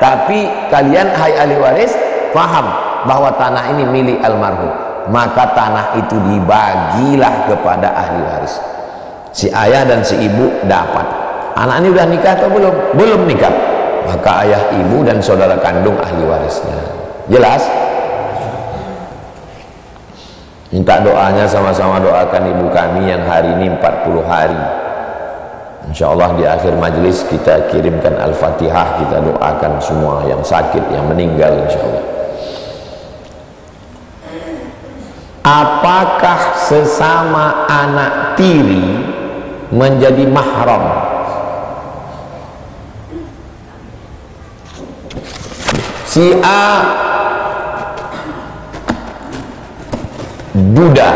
tapi kalian hai ahli waris paham bahwa tanah ini milik almarhum, maka tanah itu dibagilah kepada ahli waris. Si ayah dan si ibu dapat. Anak ini udah nikah atau belum? Belum nikah, maka ayah, ibu dan saudara kandung ahli warisnya. Jelas? Minta doanya, sama-sama doakan ibu kami yang hari ini 40 hari. InsyaAllah di akhir majlis kita kirimkan Al-Fatihah, kita doakan semua yang sakit, yang meninggal insyaAllah. Apakah sesama anak tiri menjadi mahram? Si A duda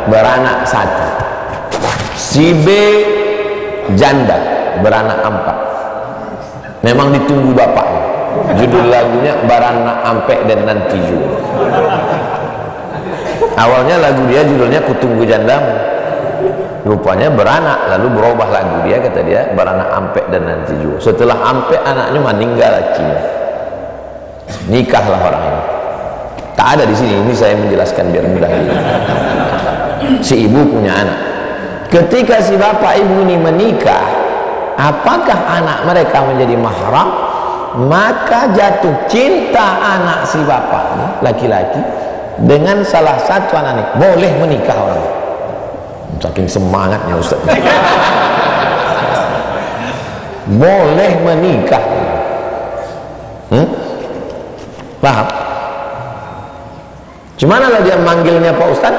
beranak 1, si B janda beranak 4. Memang ditunggu bapaknya. Judul lagunya Baranak Ampe dan Nanti Juga. Awalnya lagu dia judulnya Kutunggu Jandamu, rupanya beranak, lalu berubah lagu dia, kata dia Baranak Ampe dan Nanti Juga. Setelah Ampe anaknya meninggal lakinya, nikahlah orang ini. Tak ada di sini, ini saya menjelaskan biar mudah. Si ibu punya anak. Ketika si bapak ibu ini menikah, apakah anak mereka menjadi mahram? Maka jatuh cinta anak si bapak ini, laki-laki, dengan salah satu anak ini, boleh menikah orang. Saking semangatnya Ustaz. Boleh menikah. Paham? Gimana lah dia manggilnya Pak Ustaz?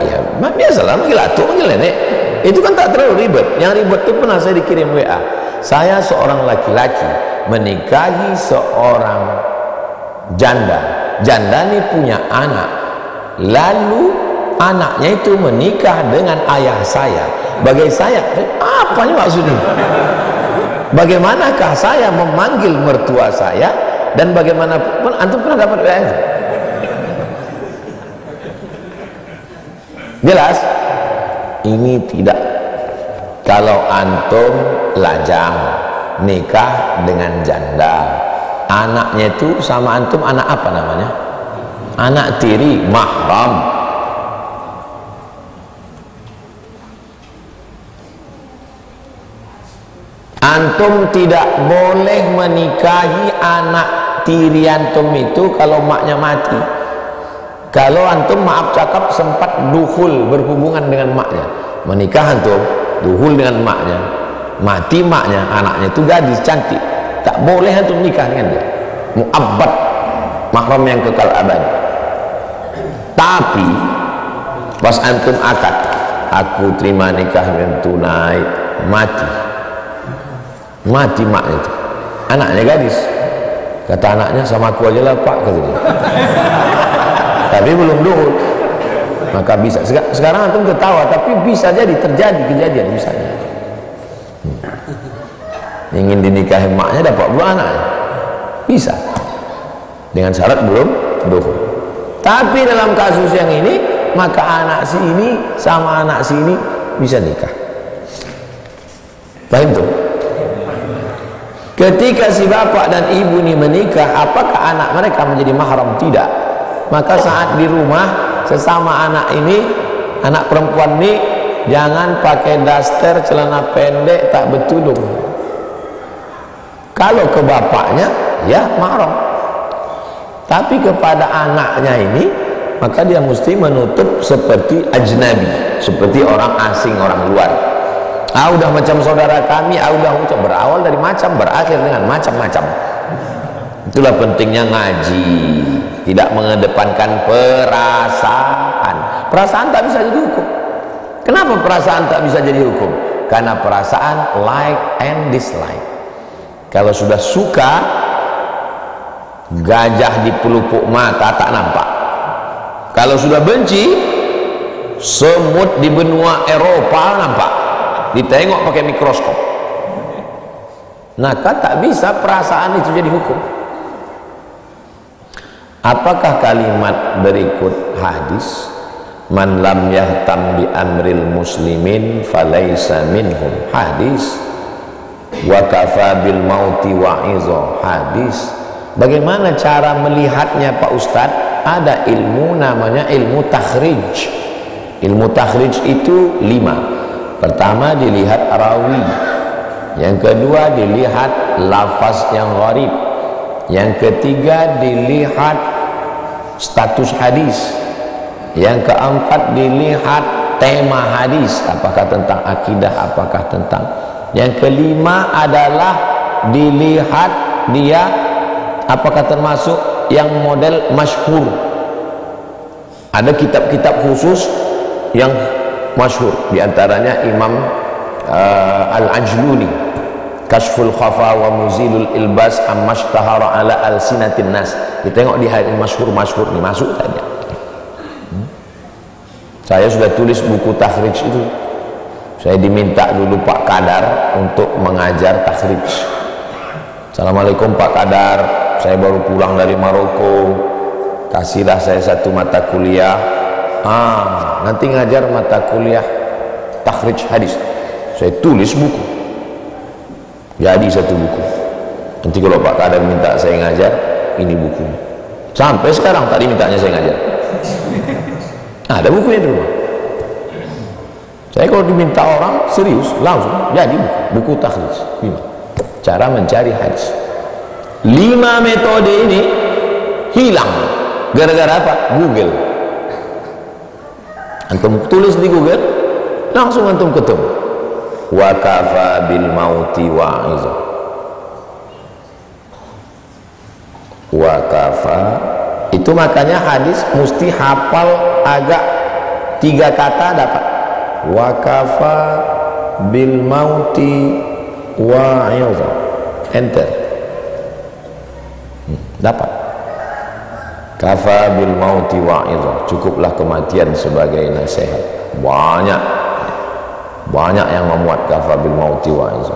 Ya biasalah, manggil atuk, manggil nenek. Itu kan tak terlalu ribet. Yang ribet itu pernah saya dikirim WA, saya seorang laki-laki menikahi seorang janda. Janda ini punya anak, lalu anaknya itu menikah dengan ayah saya. Bagi saya, apa ini maksudnya? Bagaimanakah saya memanggil mertua saya? Dan bagaimanapun antum pernah dapat WA itu? Jelas? Ini tidak. Kalau antum lajang nikah dengan janda, anaknya itu sama antum anak apa namanya? Anak tiri, mahram. Antum tidak boleh menikahi anak tiri antum itu kalau maknya mati. Kalau antum, maaf cakap, sempat duhul, berhubungan dengan maknya, menikah antum, duhul dengan maknya, mati maknya, anaknya itu gadis cantik, tak boleh antum nikah dengan dia, mu'abbad, mahram yang kekal abadi. Tapi pas antum akad, aku terima nikah dengan tunai, mati maknya itu, anaknya gadis, kata anaknya, sama aku aja lah Pak, kata dia. Tapi belum duhul, maka bisa. Sekarang antum ketawa, tapi bisa jadi terjadi kejadian misalnya. Ingin dinikahi maknya, dapat dua anaknya, bisa, dengan syarat belum duhul. Tapi dalam kasus yang ini, maka anak si ini sama anak si ini bisa nikah. Paham tuh? Ketika si bapak dan ibu ini menikah, apakah anak mereka menjadi mahram? Tidak. Maka saat di rumah sesama anak ini, anak perempuan ini, jangan pakai daster, celana pendek, tak bertudung. Kalau ke bapaknya, ya mahram. Tapi kepada anaknya ini, maka dia mesti menutup seperti ajnabi, seperti orang asing, orang luar. Udah macam saudara kami, udah berawal dari macam, berakhir dengan macam-macam. Itulah pentingnya ngaji, tidak mengedepankan perasaan. Perasaan tak bisa jadi hukum. Kenapa perasaan tak bisa jadi hukum? Karena perasaan like and dislike. Kalau sudah suka, gajah di pelupuk mata tak nampak. Kalau sudah benci, semut di benua Eropa nampak, ditengok pakai mikroskop. Maka tak bisa perasaan itu jadi hukum. Apakah kalimat berikut hadis man lam yahtam bi amril muslimin falaysa minhum, hadis. Wa kafa bil mauti wa'izo, hadis. Bagaimana cara melihatnya Pak Ustadz? Ada ilmu namanya ilmu takhrij. Ilmu takhrij itu 5. Pertama dilihat rawi, yang kedua dilihat lafaz yang gharib, yang ketiga dilihat status hadis, yang keempat dilihat tema hadis, apakah tentang akidah, apakah tentang, yang kelima adalah dilihat dia apakah termasuk yang model masyhur. Ada kitab-kitab khusus yang masyhur, diantaranya Imam Al-Ajluni, Kashful Khafa wa Muzilul Ilbas Ammashtahara ala Alsinatin Nas. Kita tengok di hadis masyhur-masyhur nih, masuk saja. Saya sudah tulis buku takhrij itu. Saya diminta dulu Pak Kadar untuk mengajar takhrij. Assalamualaikum Pak Kadar, saya baru pulang dari Maroko, kasihlah saya satu mata kuliah. Nanti ngajar mata kuliah takhrij hadis. Saya tulis buku, jadi satu buku. Nanti kalau Pak Kadar minta saya ngajar, ini bukunya. Sampai sekarang tadi mintanya saya ngajar. Ada bukunya di rumah. Saya kalau diminta orang serius langsung jadi buku takhrij 5 cara mencari hadis. 5 metode ini hilang gara-gara apa? Google. Antum tulis di Google, langsung antum ketemu. Wa kafa bil mauti wa'iza. Wa kafa, itu makanya hadis mesti hafal agak 3 kata dapat. Wa kafa bil mauti wa'iza, enter, dapat. Kafa bil mauti wa'iza, cukuplah kematian sebagai nasihat. Banyak yang memuat kafa bil mauti wa'iza.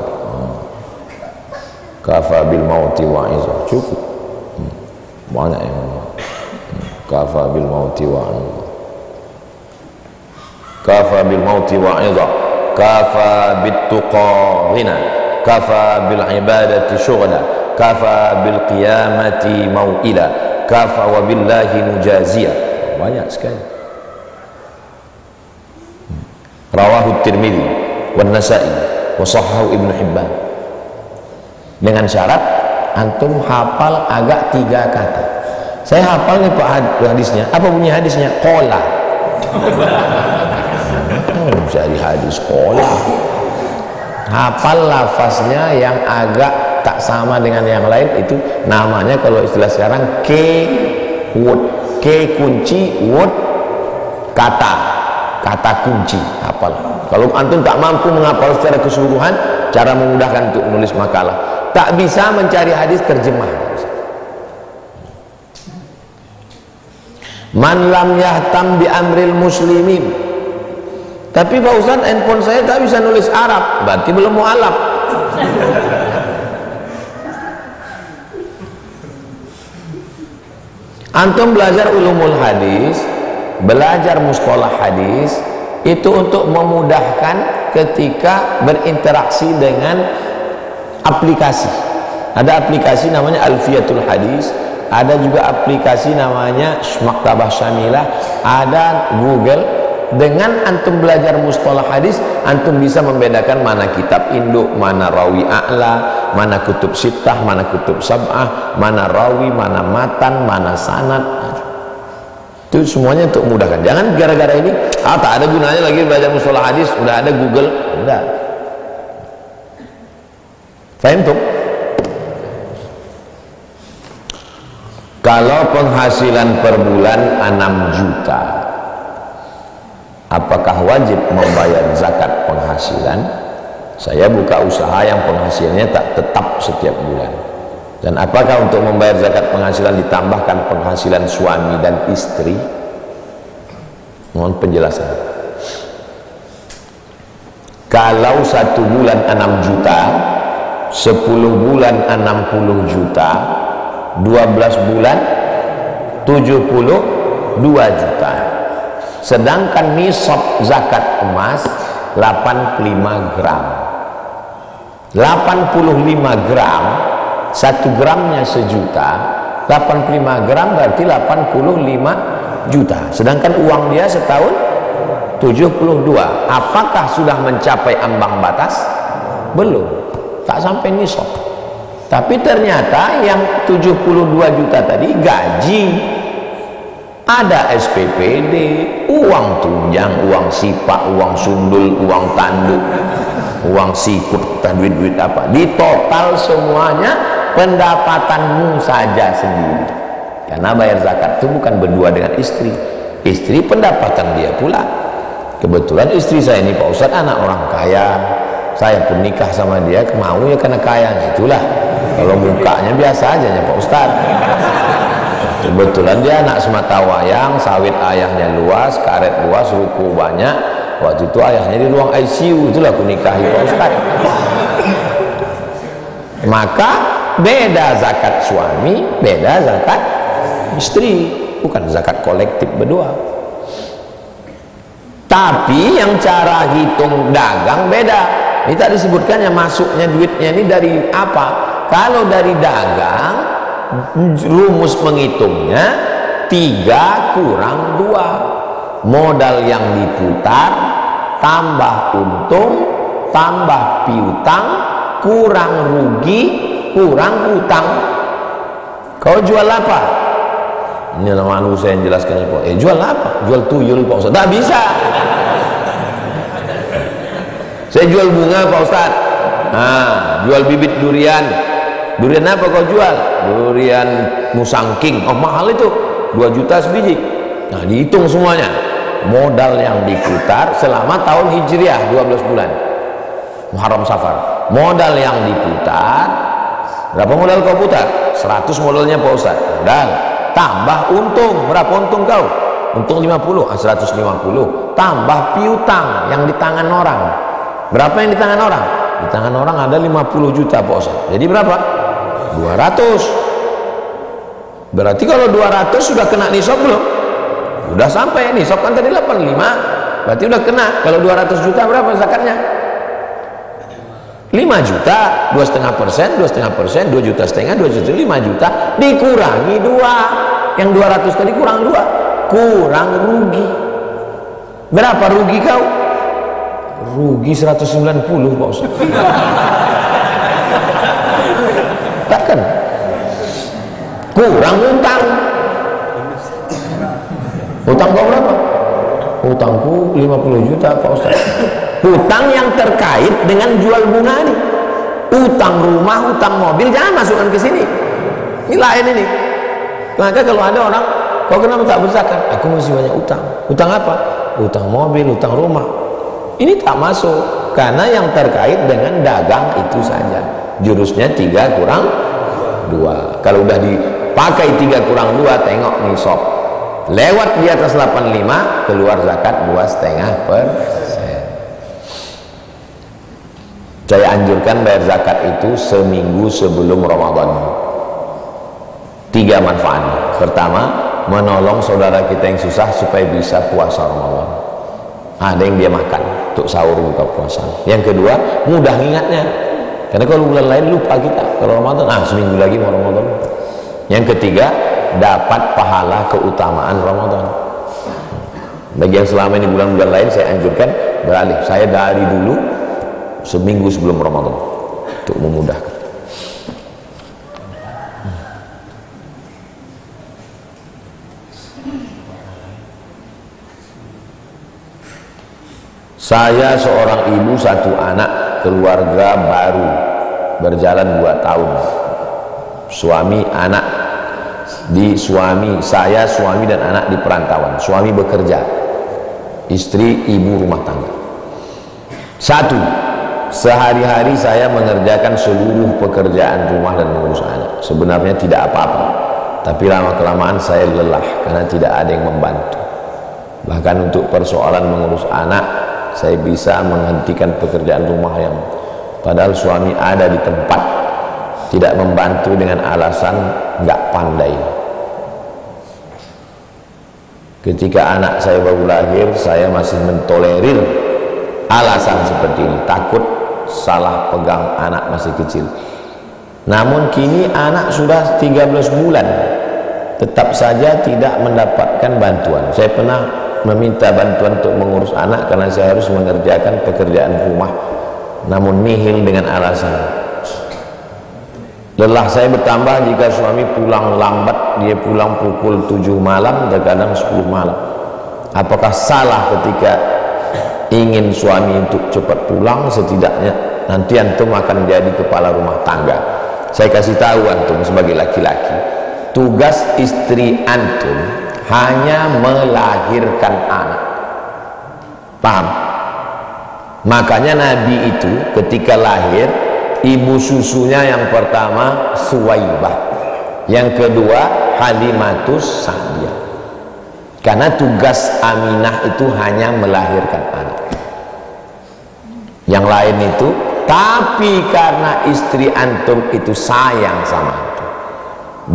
Kafa bil mauti wa'iza, cukup. Banyak yang memuat kafa bil mauti wa'iza. Kafa bil mauti wa'iza, kafa bit tuqa ghina, kafa bil ibadati syughla, kafa bil qiyamati mau'ila, kafa wa billahi mujaziyah. Banyak sekali. Rawahu Tirmidzi wan Nasa'i wa sahahu Ibnu Hibban. Dengan syarat antum hafal agak 3 kata. Saya hafal nih Pak hadisnya. Apa bunyi hadisnya? Qala. Jadi hadis qala. Hafal lafaznya yang agak tak sama dengan yang lain, itu namanya kalau istilah sekarang keyword. Ke kunci, word kata kunci. Hafal. Kalau antum tak mampu menghafal secara keseluruhan, cara memudahkan untuk menulis makalah, tak bisa mencari hadis terjemah. Man lam yahtam bi amril muslimin. Tapi Pak Ustaz, handphone saya tak bisa nulis Arab, berarti belum mu'alaf. Antum belajar ulumul hadis, belajar mustalah hadis, itu untuk memudahkan ketika berinteraksi dengan aplikasi. Ada aplikasi namanya Alfiyatul Hadis, ada juga aplikasi namanya Maktabah Syamilah, ada Google. Dengan antum belajar mustalah hadis, antum bisa membedakan mana kitab induk, mana rawi a'la, mana kutub sittah, mana kutub sab'ah, mana rawi, mana matan, mana sanad. Itu semuanya untuk memudahkan. Jangan gara-gara ini tak ada gunanya lagi belajar mustalah hadis, udah ada Google. Udah. Faham tuh? Kalau penghasilan per bulan 6 juta, apakah wajib membayar zakat penghasilan? Saya buka usaha yang penghasilannya tak tetap setiap bulan. Dan apakah untuk membayar zakat penghasilan ditambahkan penghasilan suami dan istri? Mohon penjelasan. Kalau 1 bulan 6 juta, 10 bulan 60 juta, 12 bulan 72 juta. sedangkan nisab zakat emas 85 gram. 85 gram, 1 gramnya sejuta, 85 gram berarti 85 juta. Sedangkan uang dia setahun 72. Apakah sudah mencapai ambang batas? Belum, tak sampai nisab. Tapi ternyata yang 72 juta tadi gaji, ada SPPD, uang tunjang, uang sipak, uang sundul, uang tanduk, uang sikut, duit-duit apa, di total semuanya pendapatanmu saja sendiri. Karena bayar zakat itu bukan berdua dengan istri, istri pendapatan dia pula. Kebetulan istri saya ini Pak Ustadz anak orang kaya, saya pun nikah sama dia mau ya karena kaya, itulah. Kalau mukanya biasa aja ya Pak Ustadz. Kebetulan dia anak sematawayang, sawit ayahnya luas, karet luas, ruko banyak. Waktu itu ayahnya di ruang ICU, itulah aku nikahi Pak Ustadz. Maka beda zakat suami, beda zakat istri, bukan zakat kolektif berdua. Tapi yang cara hitung dagang beda. Ini tak disebutkan yang masuknya duitnya ini dari apa. Kalau dari dagang, rumus menghitungnya 3 kurang 2. Modal yang diputar tambah untung tambah piutang kurang rugi kurang utang. Kau jual apa? Ini nama malu saya yang jelaskan Pak. Jual apa? Jual tuyul Pak Ustaz. Tak bisa. Saya jual bunga Pak Ustaz. Jual bibit durian. Durian apa kau jual? Durian musangking. Oh mahal itu, 2 juta sebiji. Nah dihitung semuanya. Modal yang diputar selama tahun Hijriah 12 bulan Muharram Safar. Modal yang diputar, berapa modal kau putar? 100 modalnya Pak Ustaz. Modal tambah untung, berapa untung kau? Untung 50, 150. Tambah piutang yang di tangan orang. Berapa yang di tangan orang? Di tangan orang ada 50 juta Pak Ustaz. Jadi berapa? 200. Berarti kalau 200 sudah kena nisab belum? Sudah sampai, nisab kan tadi 85. Berarti udah kena. Kalau 200 juta berapa zakatnya? 5 juta, 2,5%, 2,5%, 2,5 juta, 2 juta, 5 juta, dikurangi 2. Yang 200 tadi kurang 2, kurang rugi. Berapa rugi kau? Rugi 190 Pak Ustaz. Takkan kurang utang. Utang kau berapa? Utangku 50 juta Pak Ustaz. Utang yang terkait dengan jual bunga ini. Utang rumah, utang mobil jangan masukkan ke sini. Ini lain ini. Maka kalau ada orang, kau kenapa tak berzakat? Aku masih banyak utang. Utang apa? Utang mobil, utang rumah. Ini tak masuk karena yang terkait dengan dagang itu saja. Jurusnya 3 kurang 2. Kalau udah dipakai 3 kurang 2, tengok nisab. Lewat di atas 85, keluar zakat 2,5%. Saya anjurkan bayar zakat itu seminggu sebelum Ramadan. 3 manfaatnya. Pertama, menolong saudara kita yang susah supaya bisa puasa Ramadan. Ada yang dia makan untuk sahur buka puasa. Yang kedua, mudah ingatnya. Karena kalau bulan lain lupa kita. Kalau Ramadan, seminggu lagi mau Ramadan. Yang ketiga, dapat pahala keutamaan Ramadan. Bagi yang selama ini bulan-bulan lain, saya anjurkan beralih. Saya dari dulu seminggu sebelum Ramadan untuk memudahkan. Saya seorang ibu, 1 anak, keluarga baru, berjalan 2 tahun. Suami, anak saya suami dan anak di perantauan. Suami bekerja, istri ibu rumah tangga. 1, sehari-hari saya mengerjakan seluruh pekerjaan rumah dan mengurus anak. Sebenarnya tidak apa-apa, tapi lama-kelamaan saya lelah karena tidak ada yang membantu. Bahkan untuk persoalan mengurus anak, saya bisa menghentikan pekerjaan rumah yang padahal suami ada di tempat, tidak membantu dengan alasan nggak pandai. Ketika anak saya baru lahir, saya masih mentolerir alasan seperti ini, takut salah pegang anak masih kecil. Namun kini anak sudah 13 bulan, tetap saja tidak mendapatkan bantuan. Saya pernah meminta bantuan untuk mengurus anak karena saya harus mengerjakan pekerjaan rumah, namun nihil dengan alasan lelah saya bertambah jika suami pulang lambat. Dia pulang pukul 7 malam, terkadang 10 malam. Apakah salah ketika ingin suami untuk cepat pulang? Setidaknya nanti antum akan jadi kepala rumah tangga. Saya kasih tahu antum sebagai laki-laki, tugas istri antum hanya melahirkan anak. Paham? Makanya Nabi itu ketika lahir, ibu susunya yang pertama Suwaibah, yang kedua Halimatus Sa'diyah. Karena tugas Aminah itu hanya melahirkan anak. Yang lain itu, tapi karena istri antum itu sayang sama antum,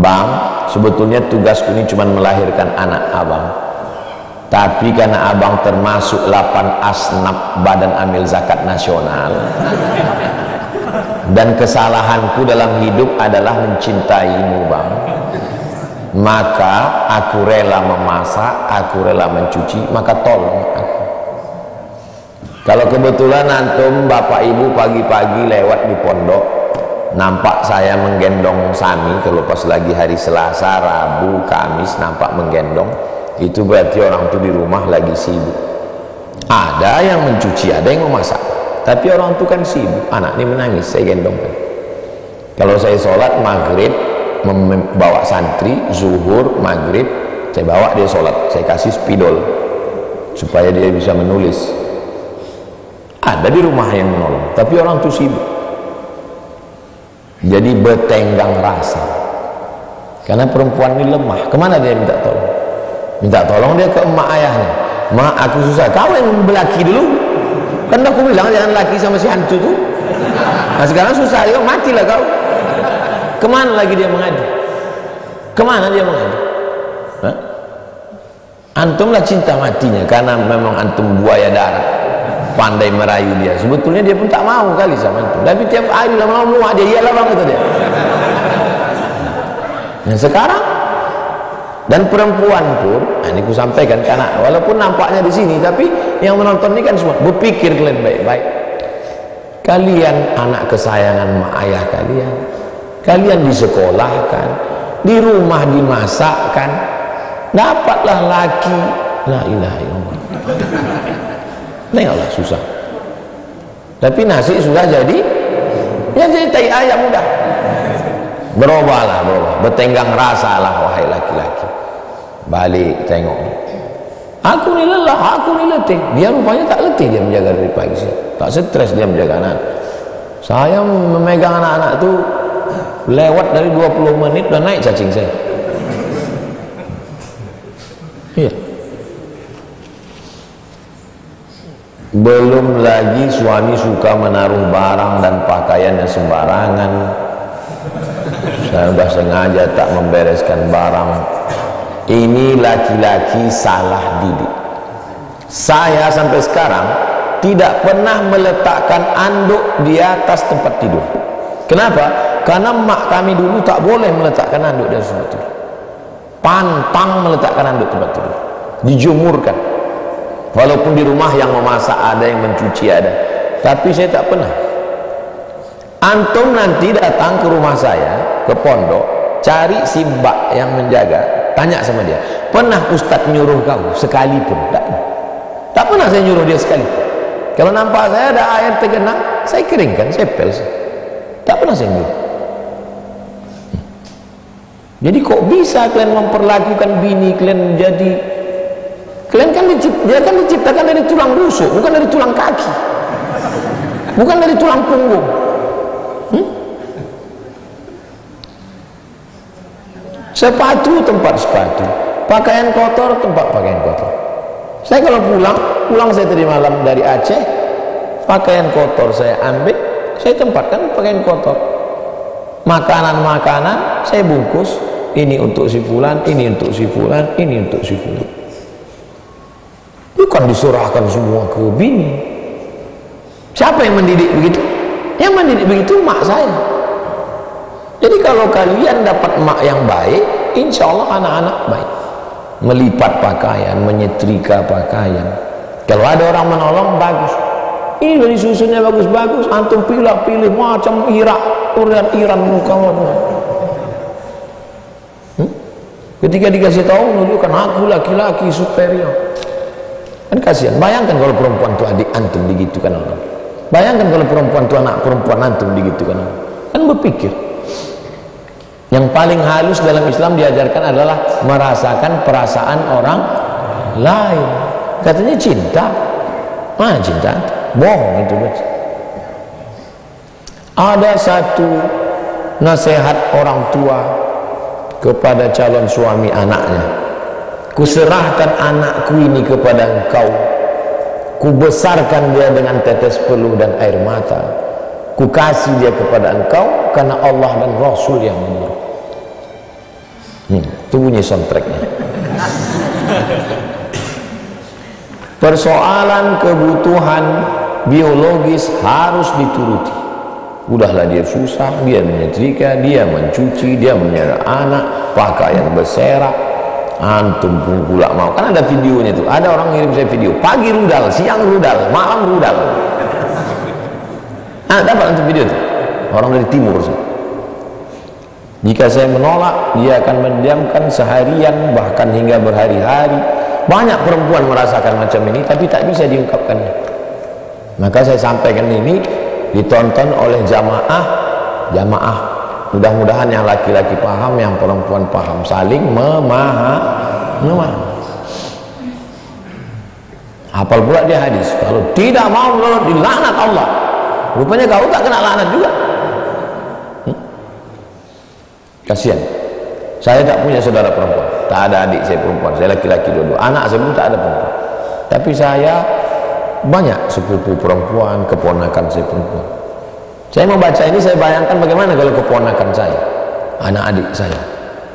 bang, sebetulnya tugasku ini cuma melahirkan anak abang, tapi karena abang termasuk 8 asnaf Badan Amil Zakat Nasional dan kesalahanku dalam hidup adalah mencintaimu bang, maka aku rela memasak, aku rela mencuci, maka tolong aku. Kalau kebetulan antum bapak ibu pagi-pagi lewat di pondok, nampak saya menggendong Sami, kalau pas lagi hari Selasa, Rabu, Kamis nampak menggendong, itu berarti orang itu di rumah lagi sibuk. Ada yang mencuci, ada yang memasak, tapi orang itu kan sibuk. Anak ini menangis, saya gendongkan. Kalau saya sholat maghrib, membawa santri, zuhur, maghrib, saya bawa dia sholat, saya kasih spidol supaya dia bisa menulis. Ada di rumah yang menolong, tapi orang itu sibuk. Jadi bertenggang rasa, karena perempuan ini lemah. Kemana dia minta tolong? Minta tolong dia ke emak ayahnya. Mak, aku susah. Kau yang belaki dulu, kan aku bilang jangan laki sama si hantu tuh. Nah sekarang susah, yuk matilah kau. Kemana lagi dia mengadu? Kemana dia mengadu? Hah? Antumlah cinta matinya, karena memang antum buaya darat, pandai merayu dia. Sebetulnya dia pun tak mau kali sama antum, tapi tiap hari lama-lama muak dia, iyalah bang, kata dia. Nah sekarang, dan perempuan pun, nah ini ku sampaikan, karena walaupun nampaknya di sini, tapi yang menonton ini kan semua berpikir kalian baik-baik. Kalian anak kesayangan mak ayah kalian, kalian disekolahkan, di rumah dimasakkan, dapatlah laki, la ilaha illallah. Nah Allah susah, tapi nasi sudah jadi, ya jadi tai ayam mudah. Berubahlah, bertenggang rasalah wahai laki-laki. Balik tengok, aku ni lelah, aku ni letih. Dia rupanya tak letih, dia menjaga dari pagi sih, tak stres dia menjaga anak. Saya memegang anak-anak tu lewat dari 20 menit dan naik cacing saya. Iya. Belum lagi suami suka menaruh barang dan pakaiannya sembarangan. Saya sudah sengaja tak membereskan barang. Ini laki-laki salah didik. Saya sampai sekarang tidak pernah meletakkan anduk di atas tempat tidur. Kenapa? Karena mak kami dulu tak boleh meletakkan anduk di atas tempat tidur. Pantang meletakkan anduk tempat tidur, dijemurkan. Walaupun di rumah yang memasak ada, yang mencuci ada, tapi saya tak pernah. Antum nanti datang ke rumah saya, ke pondok, cari si mbak yang menjaga, tanya sama dia, pernah Ustadz nyuruh kau sekalipun? Tak pernah. Tak pernah saya nyuruh dia sekalipun. Kalau nampak saya ada air tergenang, saya keringkan, saya pel. Tak pernah saya nyuruh. Jadi kok bisa kalian memperlakukan bini kalian jadi, kalian kan dia kan diciptakan dari tulang rusuk, bukan dari tulang kaki, bukan dari tulang punggung. Sepatu tempat sepatu, pakaian kotor tempat pakaian kotor. Saya kalau pulang saya tadi malam dari Aceh, pakaian kotor saya ambil, saya tempatkan pakaian kotor. Makanan-makanan saya bungkus, ini untuk si fulan, ini untuk si fulan, ini untuk si fulan. kan diserahkan semua ke bini. Siapa yang mendidik begitu? Yang mendidik begitu mak saya. Jadi kalau kalian dapat mak yang baik, insya Allah anak-anak baik. Melipat pakaian, menyetrika pakaian. Kalau ada orang menolong, bagus. Ini dari susunnya bagus-bagus, antum pilih macam Iran muka. Ketika dikasih tahu, menunjukkan aku laki-laki superior. Kan kasihan. Bayangkan kalau perempuan itu adik antum digitukan orang. Bayangkan kalau perempuan itu anak perempuan antum digitukan orang. Kan berpikir. Yang paling halus dalam Islam diajarkan adalah merasakan perasaan orang lain. Katanya cinta. Cinta. Bohong itu. Ada satu nasihat orang tua kepada calon suami anaknya. Kuserahkan anakku ini kepada engkau. Kubesarkan dia dengan tetes peluh dan air mata. Ku kasih dia kepada engkau karena Allah dan Rasul yang menyuruh. Itu bunyi soundtracknya. Persoalan kebutuhan biologis harus dituruti. Udahlah dia susah, dia menyetrika, dia mencuci, dia menyerah anak, pakaian berserak, antum pun pula mau. Kan ada videonya tuh, ada orang ngirim saya video, pagi rudal, siang rudal, malam rudal. Dapat antum video tuh, orang dari timur sih. Jika saya menolak, dia akan mendiamkan seharian, bahkan hingga berhari-hari. Banyak perempuan merasakan macam ini, tapi tak bisa diungkapkannya. Maka saya sampaikan ini, ditonton oleh jamaah. Mudah-mudahan yang laki-laki paham, yang perempuan paham, saling memahami. Hafal pula dia hadis, kalau tidak mau menurut dilaknat Allah. Rupanya kau tak kena laknat juga. Kasihan. Saya tak punya saudara perempuan, tak ada adik saya perempuan, saya laki-laki dua-dua. Anak saya pun tak ada perempuan. Tapi saya banyak sepupu perempuan, keponakan saya perempuan. Saya membaca ini, saya bayangkan bagaimana kalau keponakan saya, anak adik saya,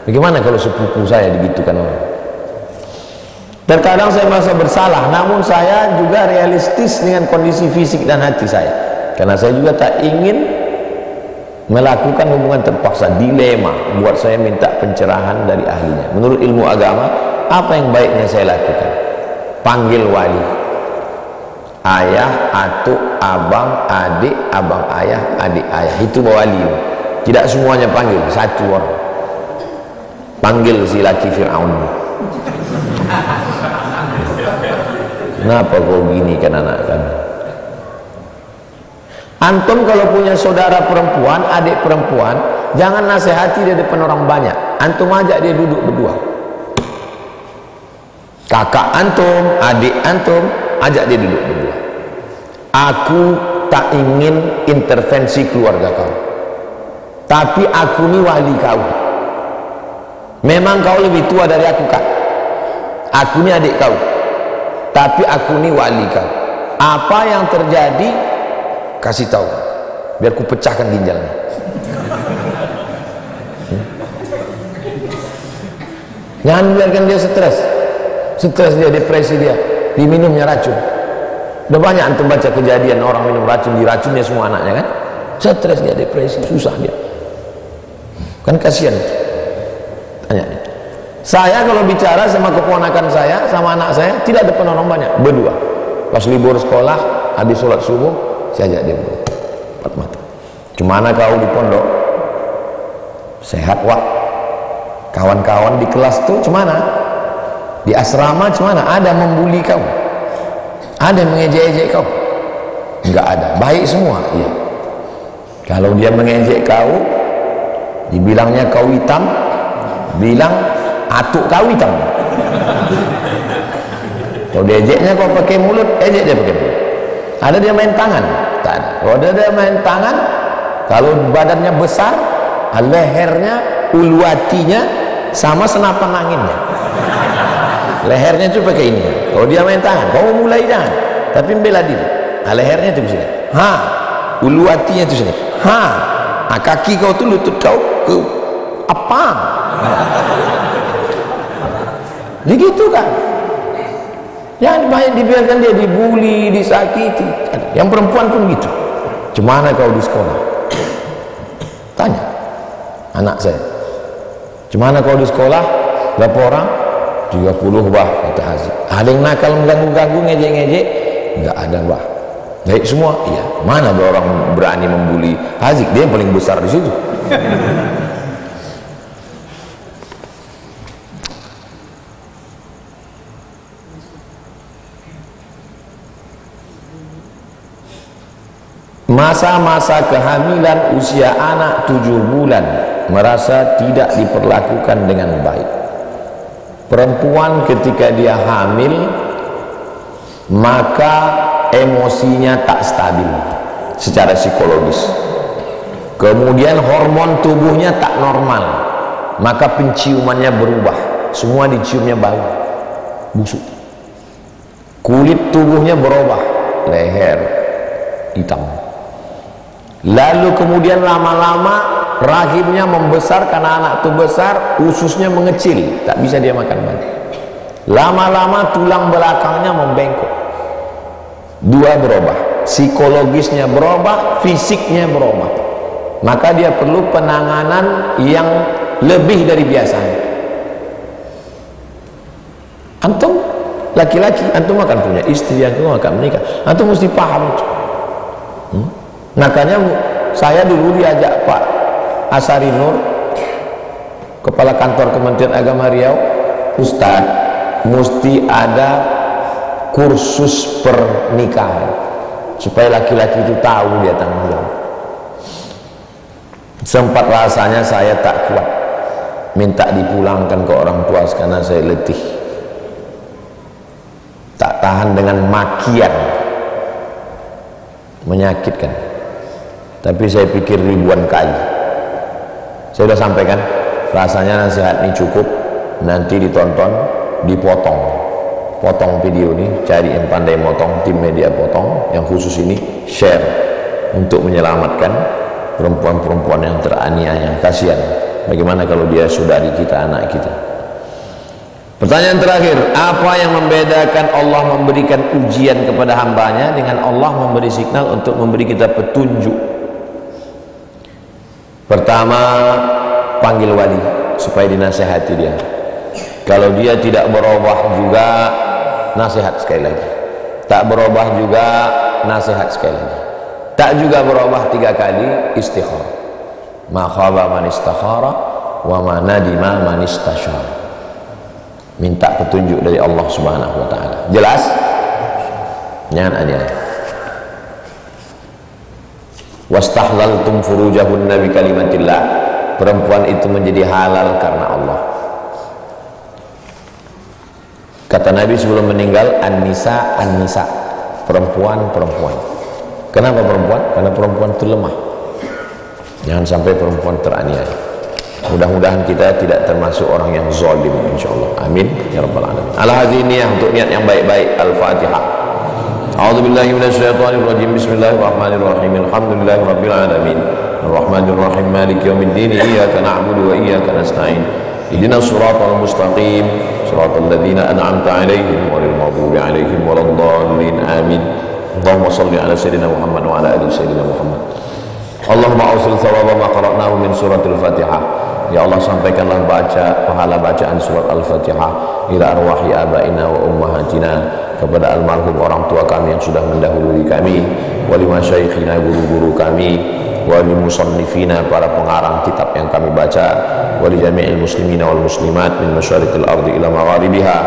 bagaimana kalau sepupu saya digitukan orang. Terkadang saya merasa bersalah, namun saya juga realistis dengan kondisi fisik dan hati saya, karena saya juga tak ingin melakukan hubungan terpaksa. Dilema buat saya minta pencerahan dari ahlinya. Menurut ilmu agama, apa yang baiknya saya lakukan? Panggil wali, ayah, atuk, abang, adik, abang ayah, adik ayah, itu wali. Tidak semuanya panggil, satu orang. Panggil si laki Fir'aun. Kenapa kau gini kan anak kami? Antum kalau punya saudara perempuan, adik perempuan, jangan nasihati dia depan orang banyak. Antum ajak dia duduk berdua. Kakak antum, adik antum, ajak dia duduk berdua. Aku tak ingin intervensi keluarga kau, tapi aku ni wali kau. Memang kau lebih tua dari aku, Kak. Aku ni adik kau, tapi aku ni wali kau. Apa yang terjadi, kasih tahu, biar ku pecahkan ginjalnya. Jangan biarkan dia stres dia, depresi dia, diminumnya racun. Udah banyak antum baca kejadian orang minum racun, diracunnya semua anaknya kan. Stres dia, depresi, susah dia. Kan kasihan. Tanya. Saya kalau bicara sama keponakan saya, sama anak saya, tidak depan orang banyak, berdua. Pas libur sekolah, habis sholat subuh, saya ajak dia berdua, empat mata. Gimana kau di pondok? Sehat wak? Kawan-kawan di kelas tuh gimana? Di asrama gimana? Ada membuli kau? Ada mengejek-ejek kau? Enggak ada, baik semua. Iya. Kalau dia mengejek kau, dibilangnya kau hitam, bilang atuk kau hitam. Kalau diejeknya kau pakai mulut, ejek dia pakai mulut. Ada dia main tangan? Tak ada. Kalau dia main tangan, kalau badannya besar, lehernya, uluatinya sama senapan anginnya. Lehernya itu pakai ini. Kalau dia main tangan, kau mulai jangan, tapi bela diri. Lehernya itu sini. Uluatinya itu sini. Kaki kau tuh, lutut kau ke apa? Begitu kan? Jangan banyak dibiarkan dia dibully, disakiti. Yang perempuan pun gitu. Gimana kau di sekolah? Tanya anak saya. Gimana kau di sekolah? Berapa orang? 30 bah, kata Haziq. Ada yang nakal mengganggu-ganggu, ngejek-ngejek? Enggak ada bah. Baik semua? Iya. Mana orang berani membuli Haziq? Dia yang paling besar di situ. Masa-masa kehamilan usia anak 7 bulan merasa tidak diperlakukan dengan baik. Perempuan ketika dia hamil maka emosinya tak stabil secara psikologis. Kemudian hormon tubuhnya tak normal, maka penciumannya berubah. Semua diciumnya bau, busuk. Kulit tubuhnya berubah, leher hitam. Lalu kemudian lama-lama rahimnya membesar, karena anak itu besar, ususnya mengecil, tak bisa dia makan banyak. Lama-lama tulang belakangnya membengkok. Dua berubah, psikologisnya berubah, fisiknya berubah. Maka dia perlu penanganan yang lebih dari biasanya. Antum laki-laki, antum akan punya istri, antum akan menikah, antum mesti paham itu. Makanya saya dulu diajak Pak Asari Nur, Kepala Kantor Kementerian Agama Riau, Ustaz, mesti ada kursus pernikahan supaya laki-laki itu tahu dia tanggung jawab. Sempat rasanya saya tak kuat, minta dipulangkan ke orang tua karena saya letih, tak tahan dengan makian, menyakitkan. Tapi saya pikir ribuan kali saya sudah sampaikan, rasanya nasihat ini cukup, nanti ditonton, potong video ini, cari yang pandai motong, tim media potong yang khusus ini, share untuk menyelamatkan perempuan-perempuan yang teraniaya. Kasihan, bagaimana kalau dia saudari kita, anak kita. Pertanyaan terakhir, apa yang membedakan Allah memberikan ujian kepada hambanya dengan Allah memberi signal untuk memberi kita petunjuk? Pertama, panggil wali supaya dinasihati dia. Kalau dia tidak berubah juga, nasihat sekali lagi. Tak berubah juga, nasihat sekali lagi. Tak juga berubah 3 kali, istikharah. Ma khaba man istakhara wa ma nadima man istasyara. Minta petunjuk dari Allah Subhanahu wa taala. Jelas? Jangan aneh. Wastahlaltum furujahunna bi kalimatillah. Perempuan itu menjadi halal karena Allah. Kata Nabi sebelum meninggal, an-nisa, an-nisa, perempuan-perempuan. Kenapa perempuan? Karena perempuan itu lemah. Jangan sampai perempuan teraniaya. Mudah-mudahan kita tidak termasuk orang yang zalim, insyaallah. Amin ya rabbal alamin. Al-hadziniyah, untuk niat yang baik-baik. Al-Fatihah. A'udzu billahi minasyaitonir rajim. Bismillahirrahmanirrahim. Alhamdulillahi rabbil alamin. Arrahmanir rahim. Maliki yaumiddin. Iyyaka na'budu wa iyyaka nasta'in. Ihdinas siratal mustaqim. Siratal ladzina an'amta 'alaihim ghairil maghdubi 'alaihim waladdallin. Amin. Allahumma shalli ala sayyidina Muhammad wa ala ali sayyidina Muhammad. Allahumma awsil thawaba ma qara'nahu min suratul Fatihah. Ya Allah, sampaikanlah pahala bacaan surat Al-Fatihah ila arwahi abaina wa ummahatina, kepada almarhum orang tua kami yang sudah mendahului kami, wali masyaikhina, guru-guru kami, wali musannifina, para pengarang kitab yang kami baca, wali jami'il muslimina wal muslimat min masyariqil ardi ila magharibiha.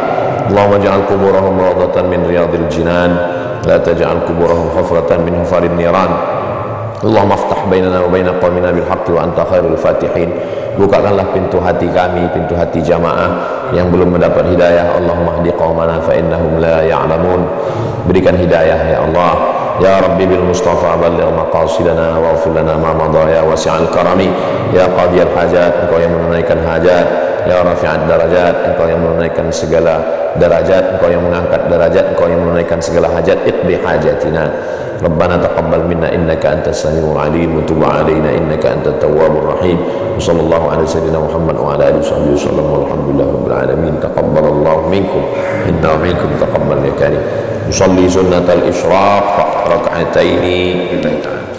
Allahumma ja'al kuburahum rawdatan min riyadil jinan, la taj'al kuburahum hufratan min hufarin niran. Allahumma aftah bainana wa baina qawmina bil haqqi wa anta khairul fatihin. Bukakanlah pintu hati kami, pintu hati jamaah yang belum mendapat hidayah. Allahumma hdi qaumana fa innahum la ya'lamun. Berikan hidayah ya Allah. Ya Rabbi bil Mustafa balligh maqasidana wa ighfir lana ma madha ya wasi'al karami. Ya qadiyal hajat, engkau yang menunaikan hajat. Ya rafi'ad darajat, engkau yang menunaikan segala derajat, engkau yang mengangkat derajat, engkau yang menunaikan segala hajat. Iqdi hajatina. Rabbana taqabbal minna innaka antas samiul alim wa tub alaina innaka antat tawwabur rahim. Sallallahu ala sayyidina Muhammad wa ala alihi wasallam walhamdulillahi rabbil alamin. Taqabbalallahu minkum inna minkum taqabbal ya karim. Usalli sunnatal isyraq rak'ataini lillahi ta'ala.